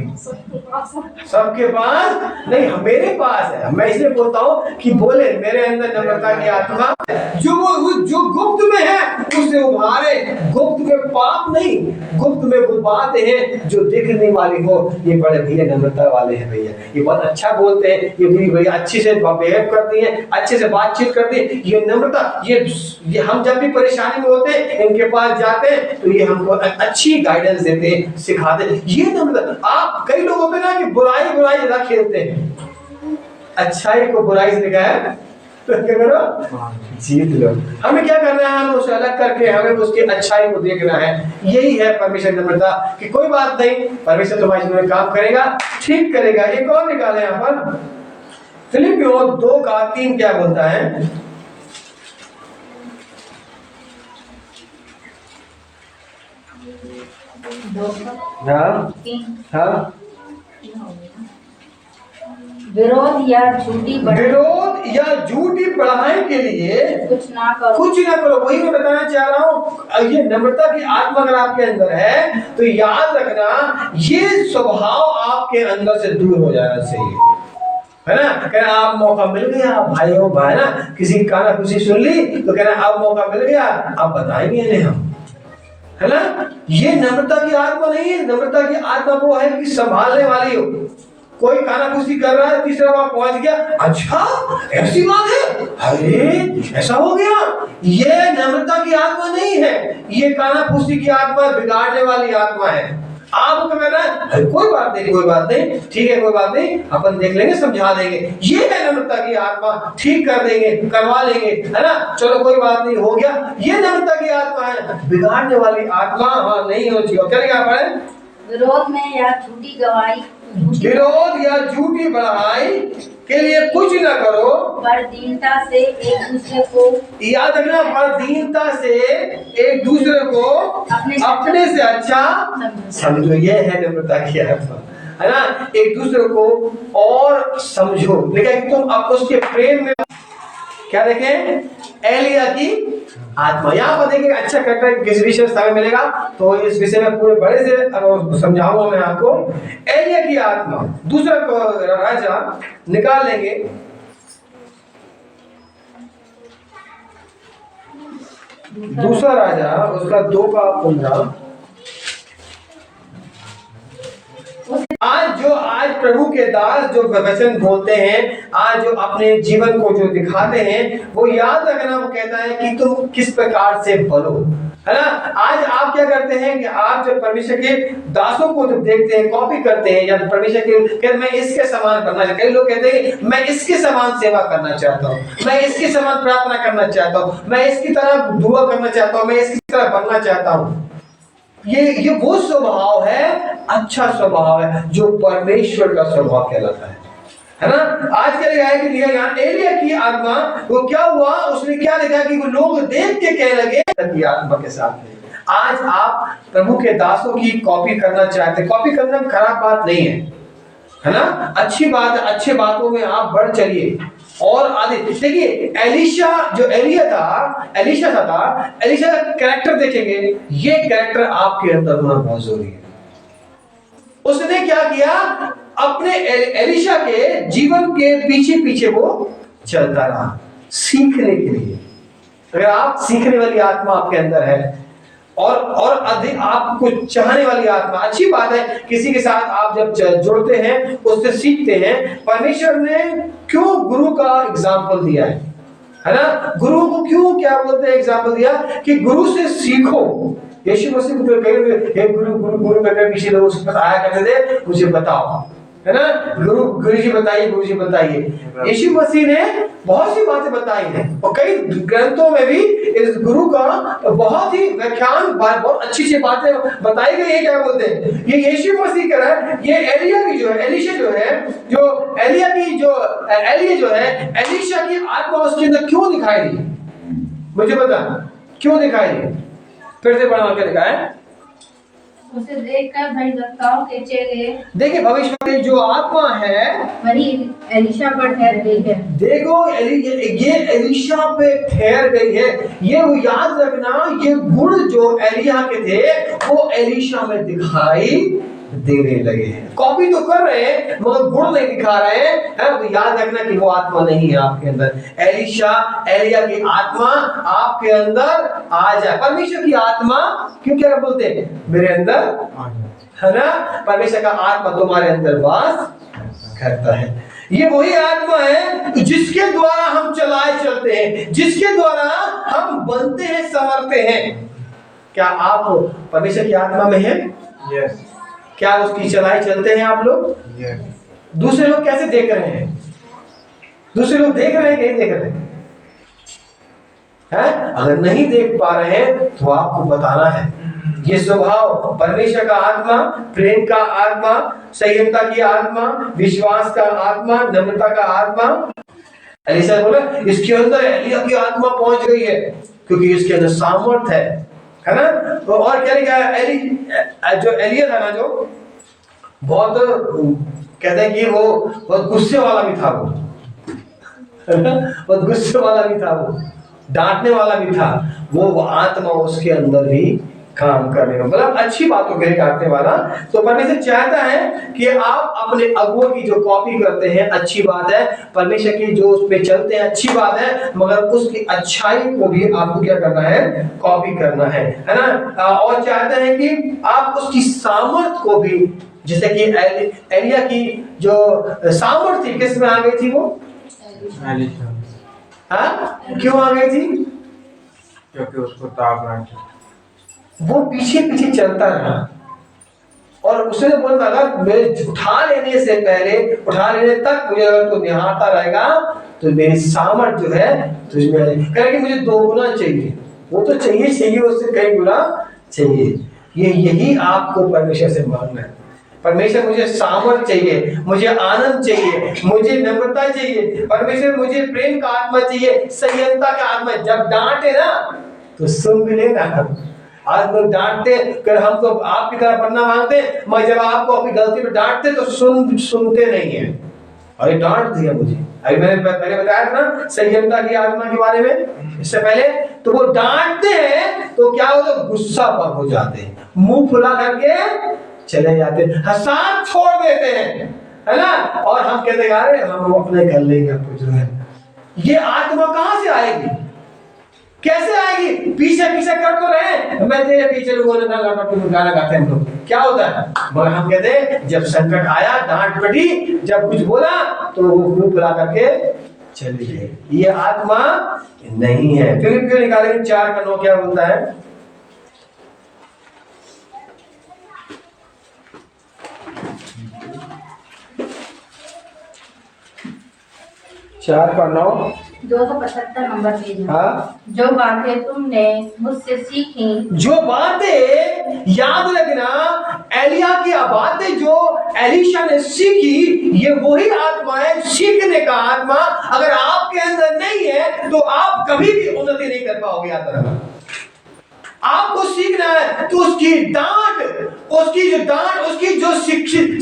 सबके पास नहीं, मेरे पास है। मैं इसलिए बोलता हूँ कि बोले मेरे अंदर नम्रता की आत्मा जो गुप्त में है उसे उभारे। गुप्त में पाप नहीं, गुप्त में वो बातें हैं जो दिखने वाली हो। ये बड़े भैया नम्रता वाले हैं भैया, ये बहुत अच्छा बोलते हैं, ये भैया अच्छे से बिहेव करती है, अच्छे से बातचीत करती है। ये नम्रता, ये हम जब भी परेशानी में होते हैं इनके पास जाते हैं तो ये हमको अच्छी गाइडेंस देते हैं, सिखाते हैं। ये नम्रता। आप कई लोग होते हैं ना कि बुराई ज्यादा खेलते हैं, अच्छाई को बुराई से दिखाया तो क्या करो? जीत लो। हमें क्या करना है? हमें उसे अलग करके हमें उसकी अच्छाई को देखना है। यही है परमेश्वर नम्रता कि कोई बात नहीं, परमेश्वर तुम्हारे जीवन में काम करेगा, ठीक करेगा। एक और निकाले यहाँ पर फिलिपियों 2:3 क्या बोलता है? विरोध या झूठी बढ़ाई के लिए कुछ ना करो। कुछ ना करो। वही मैं बताना चाह रहा हूँ, ये नम्रता की आत्मा अगर आपके अंदर है तो याद रखना ये स्वभाव आपके अंदर से दूर हो जाना चाहिए, है ना। कहना आप मौका मिल गया भाई हो भाई ना, किसी की काना खुशी सुन ली तो कहना अब मौका मिल गया अब बताएंगे इन्हें हम, है ना। ये नम्रता की आत्मा नहीं है। नम्रता की आत्मा वो है कि संभालने वाली हो। कोई खाना खुशी कर रहा है, तीसरा बार पहुंच गया, अच्छा ऐसी बात है, अरे ऐसा हो गया। ये नम्रता की आत्मा नहीं है, ये काना खुशी की आत्मा, बिगाड़ने वाली आत्मा है। आपको कहना है कोई बात नहीं, कोई बात नहीं, ठीक है कोई बात नहीं, अपन देख लेंगे, समझा देंगे। ये है नम्रता की आत्मा, ठीक कर देंगे, करवा लेंगे, है ना, चलो कोई बात नहीं, हो गया। ये नम्रता की आत्मा है। बिगाड़ने वाली आत्मा हाँ नहीं होनी चाहिए। चलेगा पढ़े, विरोध में या झूठी गवाही, विरोध या झूठी बड़ाई के लिए कुछ न करो, पर दीनता से एक दूसरे को, याद रखना, पर दीनता से एक दूसरे को अपने से अच्छा समझो। ये है नम्रता की आत्मा, है ना। एक दूसरे को और समझो, लेकिन तुम अब उसके प्रेम में क्या देखें, एलिया की आत्मा। यहाँ पर देखिए अच्छा करके किस विषय समय मिलेगा तो इस विषय में पूरे बड़े से समझाऊंगा मैं आपको। एलिया की आत्मा, दूसरा राजा निकाल लेंगे, दूसरा राजा उसका 2:15। आज प्रभु के दास जो वचन बोलते हैं, आज जो अपने जीवन को जो दिखाते हैं, वो याद रखना, वो कहता है कि तुम किस प्रकार से बनो, है ना। आज आप क्या करते हैं कि आप जब परमेश्वर के दासों को जब देखते हैं, कॉपी करते हैं, या परमेश्वर के मैं इसके समान बनना चाहता हूं। कई लोग कहते हैं मैं इसके समान सेवा करना चाहता हूँ, मैं इसके समान प्रार्थना करना चाहता हूँ, मैं इसकी तरह दुआ करना चाहता हूँ, मैं इसकी तरह बनना चाहता हूँ। ये वो स्वभाव है, अच्छा स्वभाव है जो परमेश्वर का स्वभाव कहलाता है ना। आज क्या लिखा है कि यहाँ एलिया की आत्मा, वो क्या हुआ, उसने क्या लिखा कि वो लोग देख के कहने लगे की आत्मा के साथ में। आज आप प्रभु के दासों की कॉपी करना चाहते, कॉपी करना खराब बात नहीं है ना, अच्छी बात है। अच्छी बातों में आप बढ़ चलिए और आगे देखिए। एलिशा जो एलिया था, एलिशा का कैरेक्टर देखेंगे, ये कैरेक्टर आपके अंदर होना बहुत जरूरी है। उसने क्या किया, अपने एलिशा के जीवन के पीछे पीछे वो चलता रहा सीखने के लिए। अगर आप सीखने वाली आत्मा आपके अंदर है और अधिक आपको चाहने वाली आत्मा, अच्छी बात है। किसी के साथ आप जब जुड़ते हैं, उससे सीखते हैं। परमेश्वर ने क्यों गुरु का एग्जाम्पल दिया है ना। गुरु को क्यों क्या बोलते हैं एग्जाम्पल दिया कि गुरु से सीखो। यीशु मसीह को हे गुरु गुरु गुरु करके पीछे लोग उसके पास आया करते थे, मुझे बताओ, है ना, गुरु जी बताइए, गुरु जी बताइए। यीशु मसीह ने बहुत सी बातें बताई हैं और कई ग्रंथों में भी इस गुरु का बहुत ही व्याख्यान, बहुत अच्छी अच्छी बातें बताई गई है। क्या बोलते हैं, ये यीशु मसीह कह रहा है, ये एलिया की जो है, एलिशा जो है, जो एलिया की जो एलिया जो है, एलिशा की आत्मा उसके अंदर क्यों दिखाई दी, मुझे बता, क्यों दिखाई दी? फिर से पढ़ा के दिखाया, उसे देखकर भविष्यवक्ताओं के चेले, देखिए भविष्य जो आत्मा है वही एलिशा पर ठहर गई है। देखो ये एलिशा पे ठहर गई है। ये वो याद रखना, ये गुण जो एलिया के थे वो एलिशा में दिखाई देने लगे हैं। कॉपी तो कर रहे हैं मगर गुण नहीं दिखा रहे हैं, तो याद रखना कि वो आत्मा नहीं है आपके अंदर। एलिया की आत्मा आपके अंदर आ जाए। परमेश्वर की आत्मा क्यों क्या बोलते हैं, मेरे अंदर, है ना। परमेश्वर का आत्मा तुम्हारे अंदर वास करता है। ये वही आत्मा है जिसके द्वारा हम चलाए चलते हैं, जिसके द्वारा हम बनते हैं, संवरते हैं। क्या आप परमेश्वर की आत्मा में हैं? यस। क्या उसकी चलाए चलते हैं आप लोग? यस। दूसरे लोग कैसे देख रहे हैं? दूसरे लोग देख रहे हैं, नहीं देख रहे हैं? अगर नहीं देख पा रहे हैं तो आपको बताना है। ये स्वभाव परमेश्वर का आत्मा, प्रेम का आत्मा, संयमता की आत्मा, विश्वास का आत्मा, नम्रता का आत्मा। एलिशा बोला इसके अंदर एलिया की आत्मा पहुंच गई है क्योंकि इसके अंदर सामर्थ है ना। तो और क्या लिखा, जो एलिया था ना, जो बहुत कहते हैं कि वो बहुत गुस्से वाला भी था वो, और गुस्से वाला भी था, वो डांटने वाला भी था, वो आत्मा उसके अंदर भी काम करने का, मतलब अच्छी बातों के लिए डांटने वाला। तो परमेश्वर चाहता है कि आप अपने अगुओं की जो कॉपी करते हैं अच्छी बात है, परमेश्वर की जो उस पे चलते हैं अच्छी बात है, मगर उसकी अच्छाई को भी आपको क्या करना है, कॉपी करना है ना। और चाहते हैं कि आप उसकी सामर्थ को भी, जैसे कि एलिया की जो सामर्थ थी किस में आ गई थी, वो क्यों आ गई थी? क्योंकि उसको ताप ना चढ़े। वो पीछे पीछे चलता रहा और उसने बोला अगर मैं उठा लेने से पहले, उठा लेने तक मुझे अगर तू निहारता रहेगा तो मेरी सामर्थ जो है तुझमें, कहेगा कि मुझे 2 गुना चाहिए, वो तो चाहिए उससे कई गुना चाहिए। यही आपको परमेश्वर से मांगना है। परमेश्वर मुझे सामर्थ चाहिए, मुझे आनंद चाहिए, मुझे नम्रता चाहिए, परमेश्वर मुझे प्रेम का आत्मा चाहिए, संयमता का आत्मा। जब डांटे ना तो सुन भी लेना। आज लोग डांटते कर, हम तो आपकी तरह बनना मांगते, मगर जब आपको अपनी गलती पे डांटते तो सुनते नहीं है। अरे डांट दिया मुझे, अरे मैंने बताया था ना संयमता की आत्मा के बारे में इससे पहले, तो वो डांटते हैं तो क्या होता है, गुस्सा पर हो जाते हैं, मुंह फुला करके चले जाते हैं, हंसात छोड़ देते हैं, है ना। और हम कहते हैं अरे हम अपने कर लेंगे आपको जो है। ये आत्मा कहां से आएगी, कैसे आएगी? पीछे पीछे कर तो रहे, मैं तेरे पीछे गाना गाते हैं लोग, क्या होता है? मगर हम कहते हैं जब संकट आया, डांट पड़ी, जब कुछ बोला तो वो मुंह फुला करके चली गई। ये आत्मा नहीं है। फिर क्यों निकालेंगे? 4:9 क्या बोलता है? 4:9 275 नंबर पेज में। हाँ, जो बातें तुमने मुझसे सीखी, जो बातें, याद रखना, एलिया की बातें जो एलीशा ने सीखी, ये वही आत्मा है, सीखने का आत्मा। अगर आपके अंदर नहीं है तो आप कभी भी उन्नति नहीं कर पाओगे। याद रखना, आपको सीखना है तो उसकी डांट, उसकी जो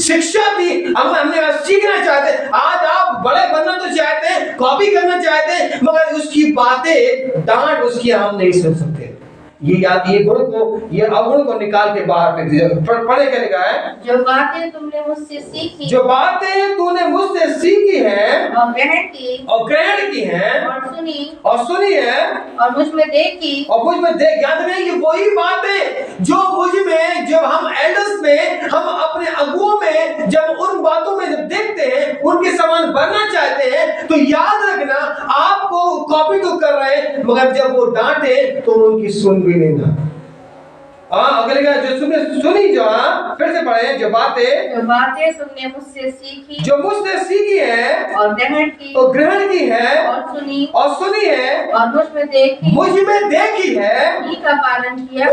शिक्षा थी, हमने सीखना चाहते हैं। आज आप बड़े बनना तो चाहते हैं, कॉपी करना चाहते हैं, मगर उसकी बातें, डांट उसकी हम नहीं सुन सकते। ये याद, ये गुण को, ये अवगुण को निकाल के बाहर फेंक दीजिए। पढ़े क्या लिखा है? जो बातें तुमने मुझसे सीखी, जो बातें तूने मुझसे सीखी है और ग्रहण की है और सुनी है और मुझ में देखी, और मुझ में देख। याद रहे कि वही बातें जो मुझ में, जब हम एल्डर्स में, हम अपने अगुओं में, जब उन बातों में जब देखते हैं, उनके समान बनना चाहते हैं, तो याद रखना आपको कॉपी तो कर रहे हैं, मगर जब वो डांटे तो उनकी सुन भी लेना। अगले का जो सुनी, जो फिर से पढ़े, जो बातें तुमने मुझसे सीखी, जो मुझसे सीखी है और ग्रहण की है और सुनी है और मुझ में देखी है, उन्हीं का पालन किया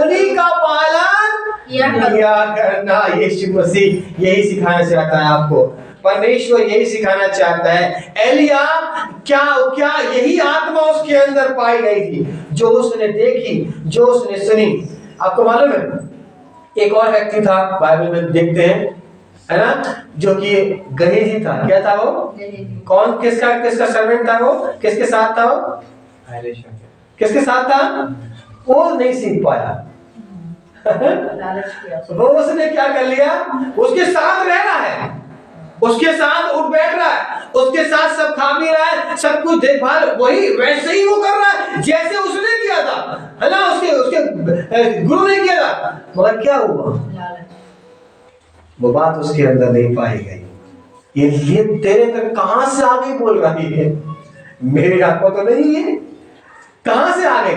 करना। यीशु मसीह यही सिखाना चाहता है आपको, परमेश्वर यही सिखाना चाहता है। एलिया क्या यही आत्मा उसके अंदर पाई गई थी, जो उसने देखी, जो उसने सुनी। आपको मालूम है, एक और व्यक्ति था बाइबल में देखते हैं, है ना, जो कि गहेजी था। क्या था वो? कौन? किसका सर्वेंट था वो? किसके साथ था वो? किसके साथ था? वो नहीं सीख पाया। वो उसने क्या कर लिया? उसके साथ रह रहा है, उसके साथ उठ बैठ रहा है, उसके साथ सब खा पी रहा है, सब कुछ देखभाल वही वैसे ही वो कर रहा है जैसे उसने किया था, है ना, उसके गुरु ने किया था। मगर क्या हुआ? वो बात उसके अंदर नहीं पाई गई। ये तेरे तक कहां से आ गई बोल रही है? मेरे आत्मा तो नहीं है, कहां से आ गई?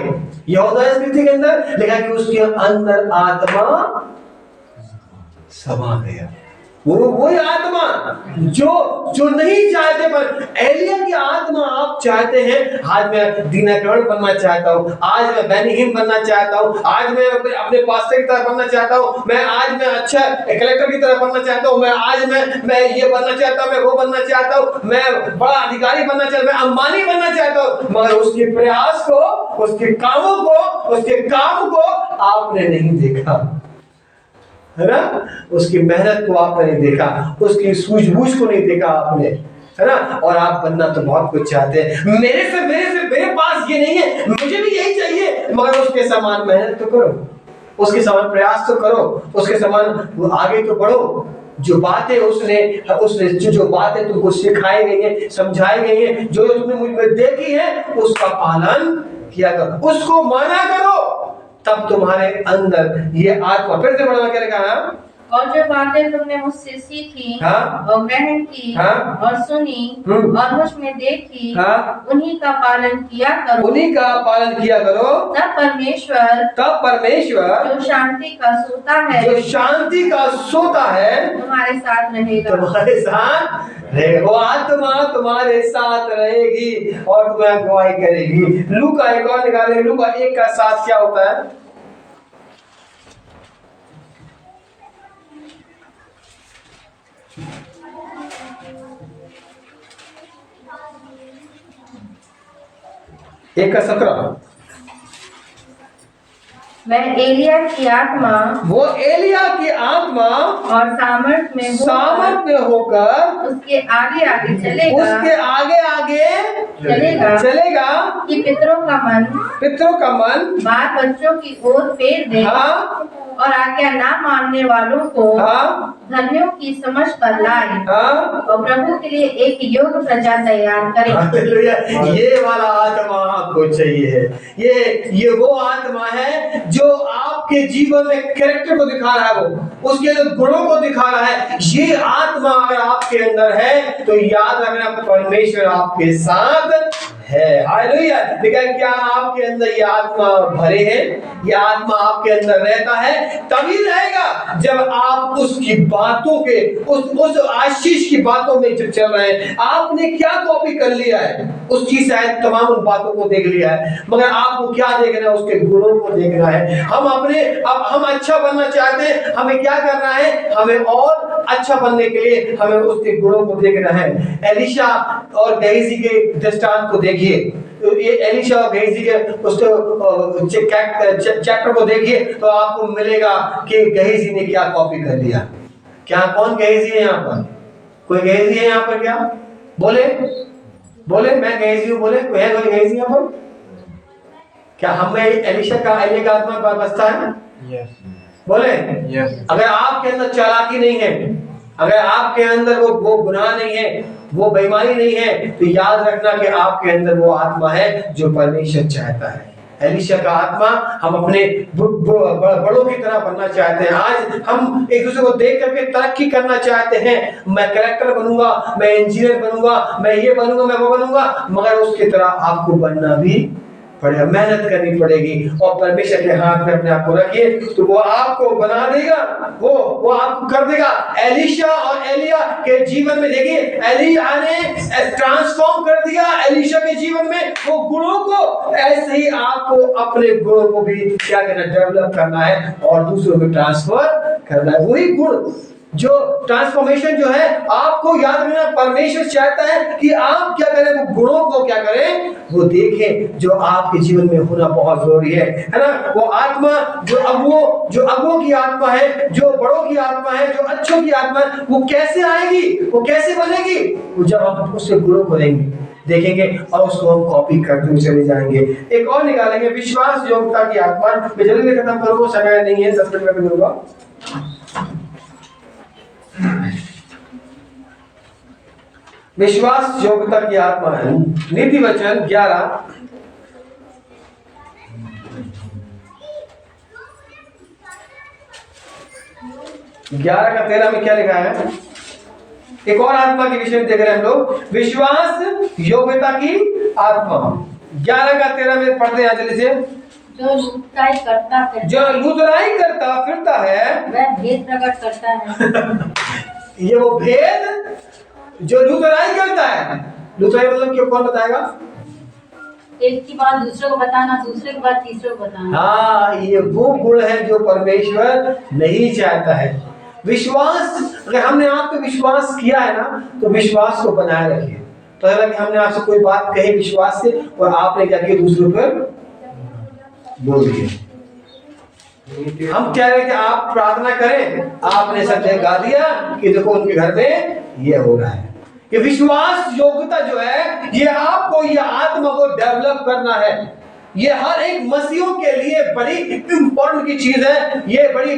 यहूदा स्मृति के अंदर लिखा कि उसके अंदर आत्मा समा गया। वो आत्मा जो नहीं चाहते, पर एलिया की आत्मा आप चाहते हैं। आज मैं दीनकरण बनना चाहता हूँ, आज मैं बहनहीन बनना चाहता हूँ, आज मैं अपने पास्टर की तरह बनना चाहता हूँ, मैं आज मैं अच्छा कलेक्टर की तरह बनना चाहता हूँ, मैं आज मैं ये बनना चाहता हूँ, मैं वो बनना चाहता हूँ, मैं बड़ा अधिकारी बनना चाहता हूँ, मैं अंबानी बनना चाहता हूँ। मगर उसके प्रयास को, उसके कामों को, उसके काम को आपने नहीं देखा, है ना, उसकी मेहनत को आपने नहीं देखा, उसकी सूझबूझ को नहीं देखा आपने। है ना। और आप बनना तो बहुत कुछ चाहते हैं, मेरे पास ये नहीं है, मुझे भी यही चाहिए, मगर उसके समान मेहनत तो करो, उसके समान प्रयास तो करो, उसके समान आगे तो बढ़ो। जो बातें उसने जो बातें तुमको सिखाई गई है, समझाई गई है, जो तुमने मुझ में देखी है, उसका पालन किया करो, उसको माना करो, तब तुम्हारे अंदर ये आत्मा, फिर से बढ़ा क्या लिखा है, और जो बातें तुमने मुझसे सीखी हाँ? और ग्रहण की हाँ? और सुनी और मुझ में देखी, हाँ? उन्हीं का पालन किया करो, उन्हीं का पालन किया करो, तब परमेश्वर जो शांति का सोता है, जो शांति का सोता है तुम्हारे साथ रहेगा। तुम्हारे साथ रहेगा। वो आत्मा तुम्हारे साथ रहेगी और तुम्हें अगुवाई करेगी। लूका एक और निकालेंगे, लूका 1:7 क्या होता है? एक का 17। वह एलिया की आत्मा वो एलिया की आत्मा और सामर्थ में होकर उसके आगे आगे चलेगा, उसके आगे आगे चलेगा कि पितरों का मन बात बच्चों की ओर फेर दे, हाँ? और आज्ञा ना मानने वालों को हाँ? धर्मियों की समझ पर लाए, हाँ? और प्रभु के लिए एक योग्य प्रजा तैयार करे। हालेलुया। ये वाला आत्मा आपको चाहिए है। ये वो आत्मा है जो आपके जीवन में कैरेक्टर को दिखा रहा है, वो उसके अंदर गुणों को दिखा रहा है। ये आत्मा अगर आपके अंदर है तो याद रखना, परमेश्वर आपके साथ है। हालेलुया। लेकिन क्या आपके अंदर ये आत्मा भरे हैं, ये आत्मा आपके अंदर रहता है, तभी रहेगा जब आप उसकी बातों के उस आशीष की बातों में जब चल रहे हैं। आपने क्या कॉपी कर लिया है, उसकी शायद तमाम उन बातों को देख लिया है, मगर आपको क्या देखना है, उसके गुणों को देखना है। हम अच्छा बनना चाहते हैं, हमें क्या करना है, हमें और अच्छा बनने के लिए हमें उसके गुणों को देखना है। एलीशा और गेहजी के दृष्टांत को देखिए, ये एलीशा और गेहजी के उसको चैप्टर को देखिए तो आपको मिलेगा कि गेहजी ने क्या कॉपी कर लिया। क्या कौन गेहजी है यहाँ पर? कोई गेहजी है यहाँ पर? क्या बोले मैं गेहजी हूँ, बोले कोई है कोई गेहजी यहाँ पर? क्या हमें एलीशा का आत्मा बसता है? बोले अगर आपके अंदर चालाकी नहीं है, अगर आपके अंदर वो गुनाह नहीं है, वो बेईमानी नहीं है, तो याद रखना कि आपके अंदर वो आत्मा है जो परमेश्वर चाहता है। एलीशा का आत्मा हम अपने बड़ों की तरह बनना चाहते हैं। आज हम एक दूसरे को देख करके तरक्की करना चाहते हैं। मैं कलेक्टर बनूंगा, मैं इंजीनियर बनूंगा, मैं ये बनूंगा, मैं वो बनूंगा, मगर उसकी तरह आपको बनना भी पड़ेगा, मेहनत करनी पड़ेगी। और परमेश्वर के हाथ में अपने आप को रखिए तो वो आपको बना देगा, वो आपको कर देगा। एलीशा और एलिया के जीवन में देखिए, एलिया ने ट्रांसफॉर्म कर दिया एलीशा के जीवन में वो गुणों को। ऐसे ही आपको अपने गुणों को भी क्या करना, डेवलप करना है और दूसरों में ट्रांसफर करना है। वही गुण जो ट्रांसफॉर्मेशन जो है, आपको याद रखना, परमेश्वर चाहता है कि आप क्या करें, वो गुणों को क्या करें, वो देखें जो आपके जीवन में होना बहुत जरूरी है ना। वो आत्मा जो अगुओं की आत्मा है, जो बड़ों की आत्मा है, जो अच्छों की आत्मा है, वो कैसे आएगी, वो कैसे बनेगी? वो जब हम उसके गुणों को देखेंगे और उसको हम कॉपी करते हुए चले जाएंगे। एक और निकालेंगे, विश्वास योग्यता की आत्मा। मैं जल्दी खत्म करूंगा, समय नहीं है, 10 मिनट में दूंगा। विश्वास योग्यता की आत्मा है। नीति वचन 11 का 13 में क्या लिखा है? एक और आत्मा के विषय में देख रहे हैं हम लोग, विश्वास योग्यता की आत्मा। 11 का 13 में पढ़ते हैं जल्दी से। जो लुतराई करता फिरता है, वह भेद प्रकट करता है। ये वो भेद जो लुतराई करता है। लुतराई मतलब क्यों, कौन बताएगा? एक की बात दूसरे को बताना, दूसरे की बात तीसरे को बताना। हाँ, ये वो गुण है जो परमेश्वर नहीं चाहता है। विश्वास, अगर हमने आप पे विश्वास किया है ना, तो विश्वास को बनाए रखिए। तो अगर हमने आपसे कोई बात कही विश्वास से और आपने क्या किया, दूसरों पर बोल दिए। हम कह रहे हैं कि आप प्रार्थना करें, आपने सत्य गा दिया कि देखो उनके घर में ये हो रहा है, कि विश्वास योग्यता जो है ये आपको, ये आत्मा को डेवलप करना है। ये हर एक मसीहों के लिए बड़ी इंपॉर्टेंट की चीज है। ये बड़ी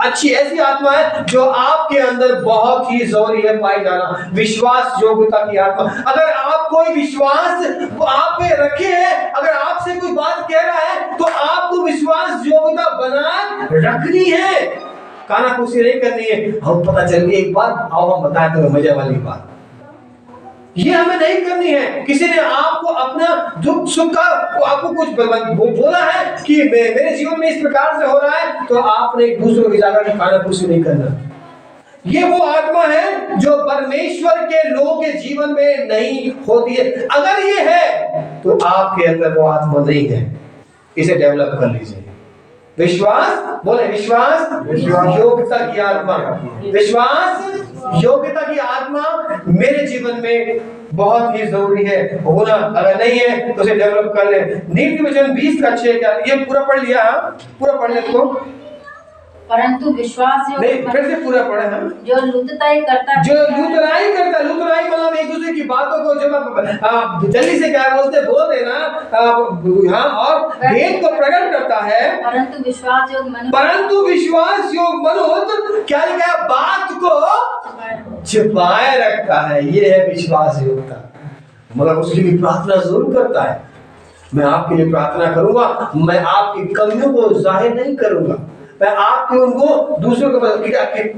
अच्छी ऐसी आत्मा है जो आपके अंदर बहुत ही जरूरी है पाई जाना, विश्वास योग्यता की आत्मा। अगर आप कोई विश्वास आप पे रखे है, अगर आपसे कोई बात कह रहा है तो आपको विश्वास योग्यता बना रखनी है, कानाफूसी नहीं करनी है। हम पता चल गई एक बात, आओ हम बताएं तो मजे वाली बात, ये हमें नहीं करनी है। किसी ने आपको अपना दुख सुख का आपको कुछ बोला है कि मेरे जीवन में इस प्रकार से हो रहा है, तो आपने एक दूसरे की जाकर कानाफूसी नहीं करना। ये वो आत्मा है जो परमेश्वर के लोगों के जीवन में नहीं होती है। अगर ये है तो आपके अंदर वो आत्मा नहीं है, इसे डेवलप कर लीजिए। विश्वास, बोले विश्वास योग्यता की आत्मा, विश्वास योग्यता की आत्मा मेरे जीवन में बहुत ही जरूरी है होना। अगर नहीं है तो उसे डेवलप कर ले। नीति वचन 20 का 6 क्या, ये पूरा पढ़ लिया, पूरा पढ़ ले तो। परंतु विश्वास नहीं, फिर से पूरा पढ़े हम। जो लुतराई करता, जो लुतराई करता, लुतराई मतलब एक दूसरे की बातों को जब जल्दी से क्या बोलते बोल देना, हाँ, और भेद को प्रकट करता है। परंतु विश्वास योग मनुष्य, परंतु विश्वास योग मनुष्य क्या लिखा है, बात को छिपाए रखता है। ये है विश्वास योग्यता। मगर उसके लिए प्रार्थना जरूर करता है। मैं आपके लिए प्रार्थना करूंगा, मैं आपकी कमियों को जाहिर नहीं करूंगा, मैं आपके उनको दूसरों को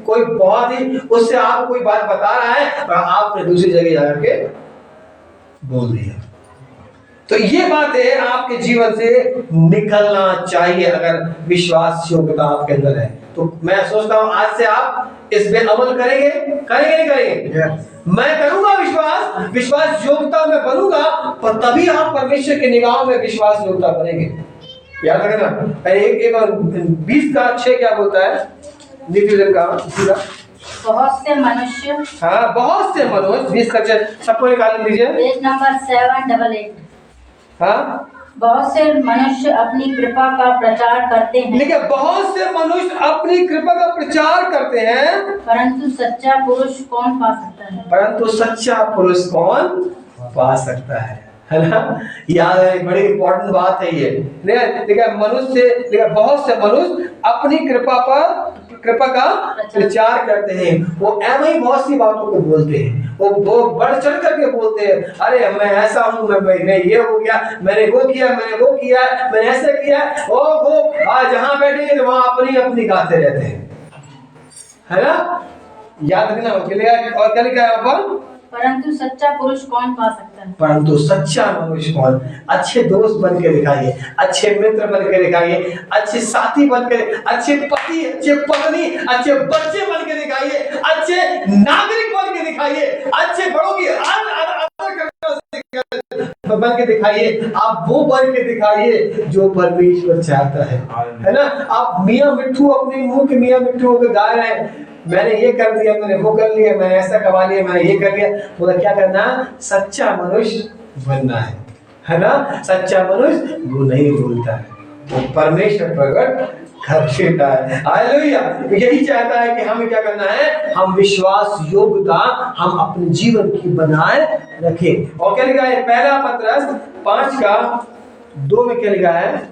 कोई बहुत ही उससे आप कोई बात बता रहा है और आपने दूसरी जगह जाकर के बोल दिया। तो ये बात है आपके जीवन से निकलना चाहिए। अगर विश्वास योग्यता आपके अंदर है तो मैं सोचता हूं आज से आप इस पे अमल करेंगे, करेंगे नहीं करेंगे? मैं करूंगा विश्वास योग्यता में बनूंगा, पर तभी आप परमेश्वर की निगाहों में विश्वास योग्यता बनेंगे। याद रखना। एक 20 का 6 क्या बोलता है नीति का पूरा, बहुत से मनुष्य, हाँ बहुत से मनुष्य, 20 का 6 सबको निकाल लीजिए, पेज नंबर 788। हाँ, बहुत से मनुष्य अपनी कृपा का प्रचार करते हैं, लेकिन बहुत से मनुष्य अपनी कृपा का प्रचार करते हैं, परंतु सच्चा पुरुष कौन पा सकता है? परंतु सच्चा पुरुष कौन पा सकता है ना? याद है, बड़ी इंपॉर्टेंट बात है ये। लेकिन बहुत से मनुष्य अपनी कृपा का प्रचार करते हैं। वो ऐसे ही बहुत सी बातों को बोलते हैं, वो बढ़ चढ़ करके बोलते हैं, अरे मैं ऐसा हूँ, मैं ये हो गया, मैंने वो किया, मैंने ऐसा किया, वो आज जहाँ बैठे तो वहां अपनी गाते रहते हैं, है ना? याद रखना। और क्या लिखा है? परंतु सच्चा पुरुष कौन पा सकता है? परंतु सच्चा मनुष्य कौन? अच्छे दोस्त बन के दिखाइए, अच्छे मित्र बन के दिखाइए, अच्छे साथी बन के, अच्छे पति, अच्छे पत्नी, अच्छे बच्चे बन के दिखाइए, अच्छे नागरिक बन के दिखाइए, अच्छे बड़ों की बन के दिखाइए। आप वो बन के दिखाइए जो परमेश्वर चाहता है ना? आप मियाँ मिट्ठू, अपने मुंह के मियाँ मिट्ठू होकर गा रहे हैं, मैंने ये कर दिया, मैंने वो कर लिया, मैंने ऐसा कमा लिया, मैंने ये कर लिया। बोला क्या करना? सच्चा मनुष्य बनना है ना? सच्चा मनुष्य वो नहीं बोलता है, वो परमेश्वर प्रकट कर देता है। हालेलुया। यही चाहता है कि हमें क्या करना है, हम विश्वास योग्यता हम अपने जीवन की बनाए रखें। और क्या लिखा है? पहला पत्रस 5 का 2 में क्या लिखा है?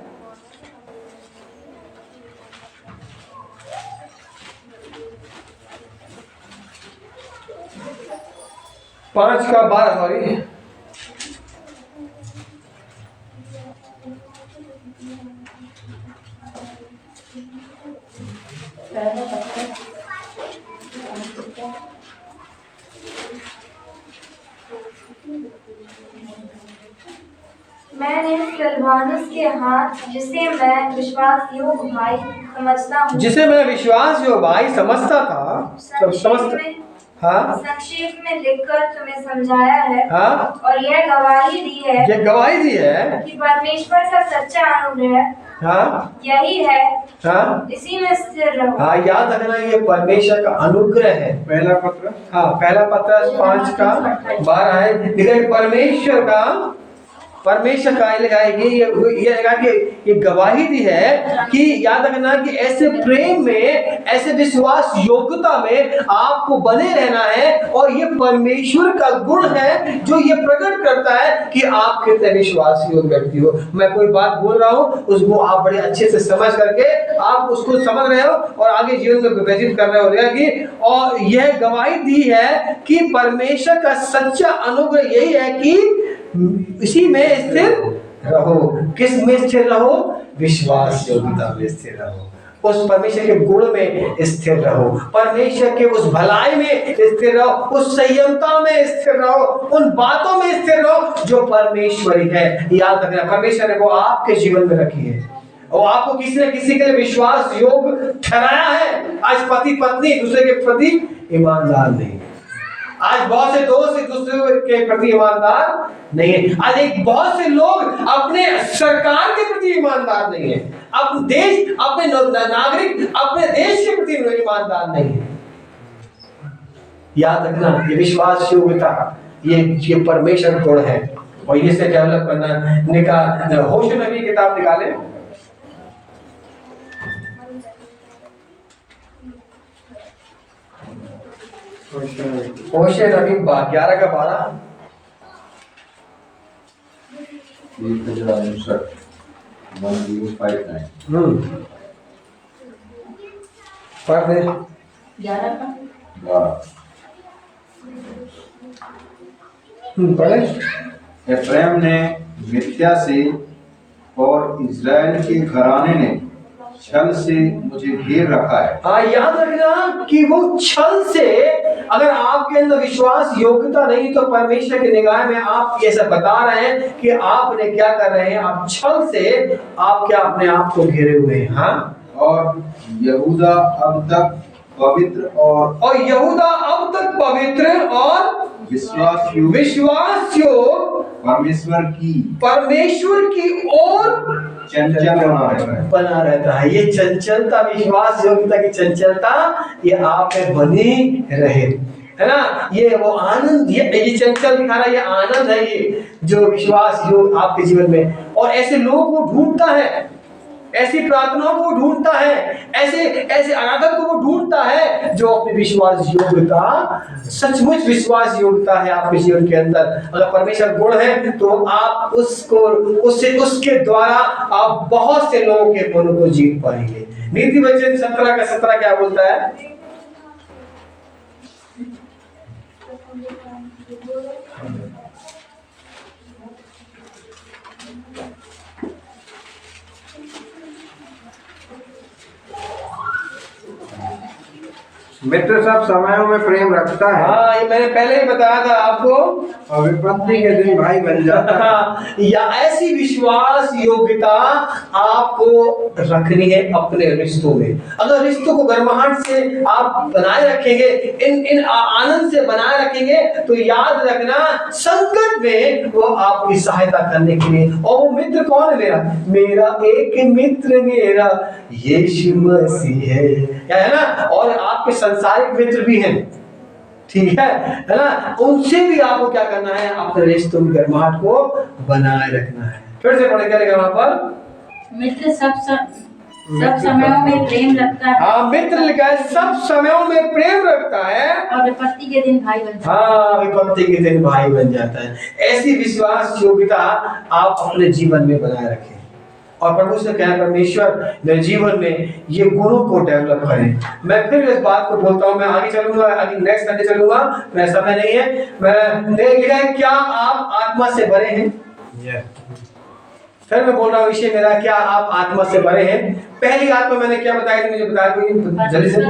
5 का 12, सॉरी, मैंने सिलवानुस के हाथ, जिसे मैं विश्वास योग्य भाई समझता हूँ, जिसे मैं विश्वास योग्य भाई समझता था, हाँ, संक्षेप में लिखकर तुम्हें समझाया है, हाँ, और यह गवाही दी है कि परमेश्वर का सच्चा अनुग्रह, हाँ, यही है, हाँ, इसी में स्थिर रहो। हाँ, याद रखना ये परमेश्वर का अनुग्रह है। पहला पत्र, हाँ, पहला पत्र 5 का 12 है। लेकिन परमेश्वर का लिखा है ये लगा कि ये गवाही दी है कि याद रखना कि ऐसे प्रेम में, ऐसे विश्वास योग्यता में आपको बने रहना है। और ये परमेश्वर का गुण है जो ये प्रकट करता है कि आप कितने विश्वास योग्य व्यक्ति हो। मैं कोई बात बोल रहा हूँ उसको आप बड़े अच्छे से समझ करके आप उसको समझ रहे हो और आगे जीवन में व्यतीत कर रहे हो रहेगी। और यह गवाही दी है कि परमेश्वर का सच्चा अनुग्रह यही है कि इसी में स्थिर रहो। किस में स्थिर रहो? विश्वास योग्यता में स्थिर रहो, उस परमेश्वर के गुण में स्थिर रहो, परमेश्वर के उस भलाई में स्थिर रहो, उस संयमता में स्थिर रहो, उन बातों में स्थिर रहो जो परमेश्वरी है। याद रखना परमेश्वर ने वो आपके जीवन में रखी है और आपको किसी न किसी के लिए विश्वास योग्य ठहराया है। आज पति पत्नी दूसरे के प्रति ईमानदार नहीं, आज बहुत से दोस्त एक दूसरे के प्रति ईमानदार नहीं है, आज एक बहुत से लोग अपने सरकार के प्रति ईमानदार नहीं है, अपने देश, अपने नागरिक, अपने देश के प्रति ईमानदार नहीं है। याद रखना ये विश्वास योग्यता ये परमेश्वर गुण है और ये से डेवलप करना। होशे नबी की किताब निकाले, होशे नबी 11 का 12 पढ़ दे 11 का पढ़े। एफ्राइम ने मिथ्या से और इज़राइल के घराने ने छल से मुझे घेर रखा है। हाँ, याद रखना कि वो छल से, अगर आपके अंदर विश्वास योग्यता नहीं तो परमेश्वर की निगाह में आप ये सब बता रहे हैं कि आपने क्या कर रहे हैं, आप छल से आप क्या अपने आप को घेरे हुए हैं। हाँ, और यहूदा अब तक पवित्र और यहूदा अब तक पवित्र और विश्वास योग परमेश्वर की ओर चंचल बना रहता है। ये चंचलता, विश्वास योग्यता की चंचलता ये आप में बनी रहे, है ना। ये वो आनंद, ये चंचल दिखा रहा, ये आनंद है, ये जो विश्वास योग आपके जीवन में। और ऐसे लोगों को ढूंढता है, ऐसी प्रार्थनाओं को ढूंढता है, ऐसे आराधक को वो ढूंढता है जो अपनी विश्वास योग्यता, सचमुच विश्वास योग्यता है आपके जीवन के अंदर। अगर परमेश्वर गुण है तो आप उसके द्वारा आप बहुत से लोगों के मनों को जीत पाएंगे। नीति वचन 17 का 17 क्या बोलता है? मित्र सब समयों में प्रेम रखता है। हाँ, ये मैंने पहले ही बताया था आपको। और विपत्ति के दिन भाई बन जाता है। या ऐसी विश्वास योग्यता आपको रखनी है अपने रिश्तों में। अगर रिश्तों को गर्माहट से आप बनाए रखेंगे, इन आनंद से बनाए रखेंगे, तो याद रखना संकट में वो आपकी सहायता करने के लिए। और वो मित्र कौन है? मेरा एक मित्र मेरा यीशु मसीह है ना। और आपके सांसारिक मित्र भी हैं, ठीक है ना। उनसे भी आपको क्या करना है? अपने रिश्तों की गर्माहट को बनाए रखना है। फिर से पढ़े, क्या लिखा वहां पर? मित्र सब समयों में प्रेम रखता है। हाँ, मित्र लिखा है सब समयों में प्रेम रखता है और विपत्ति के दिन भाई बन जाता है। हाँ, विपत्ति के दिन भाई बन जाता है। ऐसी विश्वास योग्यता आप अपने जीवन में बनाए रखें। और प्रभु से कहें, परमेश्वर मेरे जीवन में ये गुणों को डेवलप करें। मैं फिर इस बात को बोलता हूँ, मैं आगे चलूंगा, आगे नेक्स्ट संडे चलूंगा, मैं समय नहीं है। मैं लिखा है क्या आप आत्मा से भरे हैं? फिर मैं बोल रहा हूँ विषय मेरा, क्या आप आत्मा से भरे हैं? पहली आत्मा मैंने क्या बताया थी, मुझे बताया कोई जल्दी से?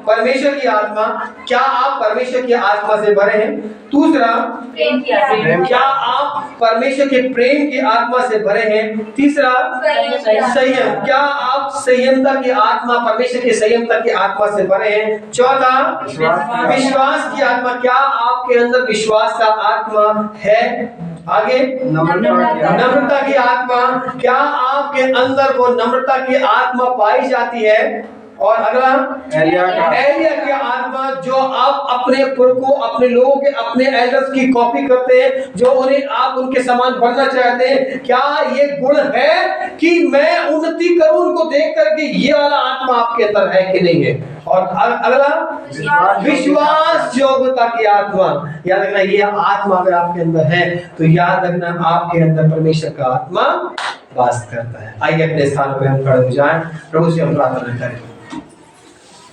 परमेश्वर की आत्मा। क्या आप परमेश्वर की आत्मा से भरे हैं? दूसरा, क्या आप परमेश्वर के प्रेम की आत्मा से भरे हैं? तीसरा, संयम। क्या आप संयमता की आत्मा, परमेश्वर की संयमता की आत्मा से भरे हैं? चौथा, विश्वास की आत्मा। क्या आपके अंदर विश्वास का आत्मा है? आगे, नम्रता की आत्मा। क्या आपके अंदर वो नम्रता की आत्मा पाई जाती है? और अगला एलिया की आत्मा, जो आप अपने पुरखों, अपने लोगों के, अपने एल्डर्स की कॉपी करते हैं, जो उन्हें आप उनके समान बनना चाहते हैं। क्या ये गुण है कि मैं उन्नति करूं उनको देख करके? ये वाला आत्मा आपके अंदर है कि नहीं है? और अगला विश्वास योग्यता की आत्मा। याद रखना, ये आत्मा अगर आपके अंदर है तो याद रखना आपके अंदर परमेश्वर का आत्मा वास करता है। आइए अपने स्थान पर हम खड़े हो जाएं, प्रभु से हम प्रार्थना करें।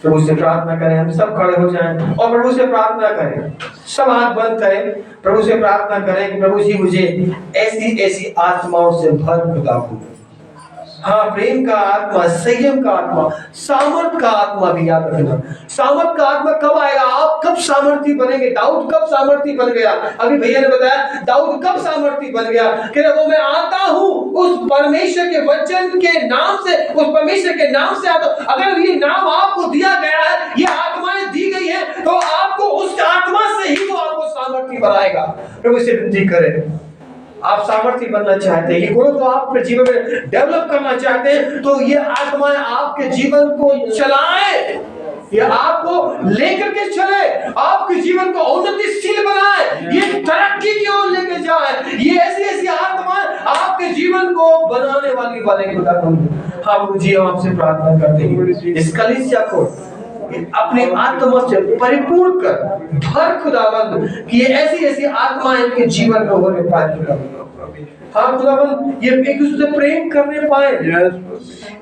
प्रभु से प्रार्थना करें, हम सब खड़े हो जाएं और प्रभु से प्रार्थना करें। सब आंख बंद करें, प्रभु से प्रार्थना करें कि प्रभु जी मुझे ऐसी ऐसी आत्माओं से भर खुदा हो। हाँ, प्रेम का आत्मा, संयम का आत्मा, सामर्थ का आत्मा भी याद रखना। सामर्थ का आत्मा कब आएगा? आप कब सामर्थी बनेंगे? दाऊद कब सामर्थी बन गया? अभी भैया ने बताया दाऊद कब सामर्थी बन गया कि वो मैं आता हूं उस परमेश्वर के वचन के नाम से, उस परमेश्वर के नाम से आता हूं। अगर ये नाम आपको दिया गया है, ये आत्माएं दी गई है, तो आपको उस आत्मा से ही वो आपको सामर्थी बनाएगा। प्रभु से विनती करें, आप सामर्थ्य बनना चाहते हैं, ये गुण को आप अपने जीवन में डेवलप करना चाहते हैं, तो ये आत्माएं आपके जीवन को चलाए, ये आपको लेकर के चले, आपके जीवन को उन्नतिशील बनाए, ये तरक्की की ओर लेके जाए। ये ऐसी ऐसी आत्माएं आपके जीवन को बनाने वाली बने। हम जी आपसे प्रार्थना करते हैं, इस कलीसिया को अपने आत्मा से परिपूर्ण कर भर खुदाबंद कि ऐसी ऐसी आत्माएं इनके जीवन में होने पाए। हाँ खुदाबंद, ये एक दूसरे से प्रेम करने पाए,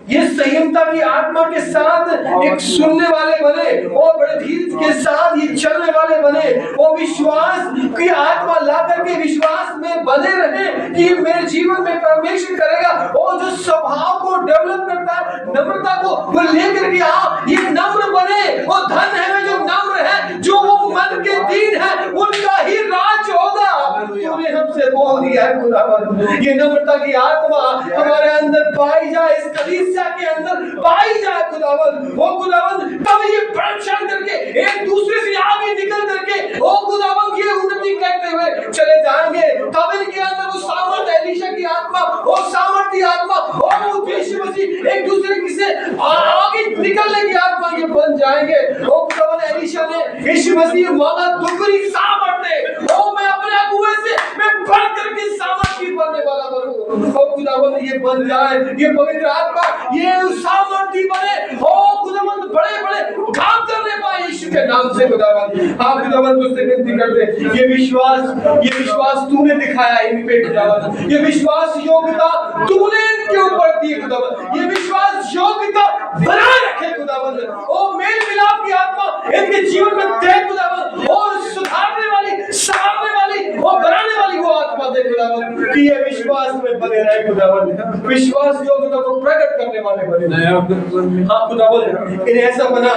ये संयमता की आत्मा के साथ एक सुनने वाले बने और बड़े धीरज के साथ ये चलने वाले बने, वो विश्वास की आत्मा ला करके विश्वास में बने रहे कि मेरे जीवन में परमेश्वर करेगा। और जो स्वभाव को डेवलप करता है, नम्रता को वो लेकर के आओ, ये नम्र बने। वो धन है जो नम्र है, जो वो मन के दीन है, उनका ही राज होगा। तूने हमसे बोल दिया है खुदाबंद, ये नम्रता की आत्मा हमारे अंदर पाई जाए, इस कलीसिया के अंदर पाई जाए खुदाबंद। वो खुदाबंद तब ये प्रचार करके एक दूसरे से आगे निकल करके ओ खुदाबंद ये उन्नति करते हुए चले जाएंगे। तब इनके अंदर वो सामर्थ, एलीशा की आत्मा, वो सामर्थी आत्मा और वो यीशु मसीह एक दूसरे की से आगे निकलने की आत्मा ये बन जाएंगे। ओ खुदाबंद, एलीशा ने यीशु मसीह मांगा दुगनी सामर्थ दे, ओ मैं अपने अगुए से मैं बढ़ करके सामर्थी बनने वाला बनूं। ओ खुदाबंद ये बन जाए, ये पवित्र आत्मा ये सामर्थी बने, ओ खुदाबंद बड़े बड़े काम करने पाए यीशु के नाम से खुदाबंद। हाँ खुदाबंद, तुझसे विनती करते ये विश्वास तूने दिखाया इन पे खुदाबंद, ये विश्वास योग्यता तूने इनके ऊपर दी खुदाबंद, ये विश्वास योग्यता बनाए रखे खुदाबंद। ओ मेल मिलाप की आत्मा इनके जीवन में दे खुदाबंद, और सुधारने वाली, संभालने वाली और बनाने वाली वो आत्मा दे खुदाबंद कि ये विश्वास में बने रहे खुदाबंद, विश्वास योग्यता को प्रकट करने वाले बने। हाँ खुदाबंद, इन्हें ऐसा बना,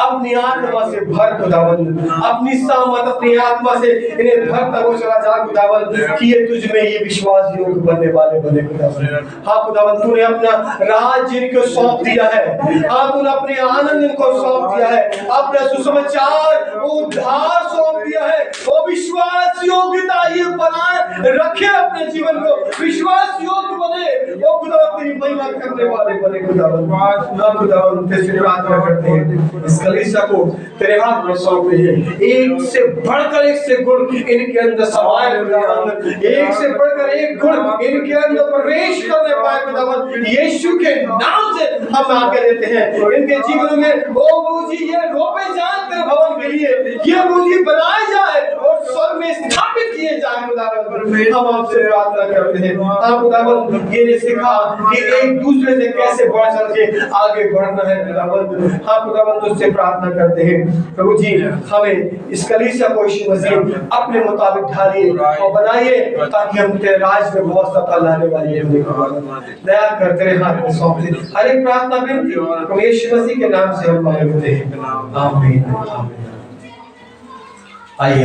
अपनी आत्मा से भर खुदाबंद, अपनी सामर्थ, अपनी आत्मा से इन्हें भरता हुआ चला जा खुदाबंद कि ये तुझ में ये विश्वास योग्य बनने वाले बने खुदाबंद। हाँ खुदाबंद, तूने अपना राज इनको सौंप दिया है, हाँ तूने अपने आनंद इनको सौंप दिया है, अपना सुसमाचार उद्धार सौंप दिया है। वो विश्वास योग्यता ये बनाए रखे अपने जीवन को, विश्वास योग्य बने, वो खुदाबंद तेरी महिमा करने वाले बने खुदाबंद। हाँ खुदाबंद, तेरे प्रार्थना करते हैं इस कलीसिया को तेरे हाथ में सौंपते हैं, एक से बढ़कर एक से गुण इनके अंदर समाये खुदाबंद, एक से बढ़कर एक गुण इनके अंदर प्रवेश करने पाए खुदाबंद। यीशु के नाम से हम आके देते हैं इनके जीवन में, ओ मुझे ये रोपे जाए तेरे भवन के लिए, ये मुझे बनाए जाए और स्वर्ग में स्थापित किए जाए खुदाबंद। हम आपसे प्रार्थना करते हैं, हाँ खुदाबंद, ये सिखा कि एक दूसरे से कैसे बढ़ चढ़ के आगे बढ़ना है खुदाबंद। हाँ खुदाबंद, तुझसे प्रार्थना करते हैं प्रभु जी, हमें इस कलीसिया को यीशु मसीह अपने मुताबिक ढालिए और बनाइए ताकि हम तेरे राज में बहुत सा फल लाने वाले दया कर तेरे हाथ में सौंप दे। हर एक प्रार्थना विनती प्रभु यीशु मसीह के नाम से हम मांगते हैं, आमीन। आइए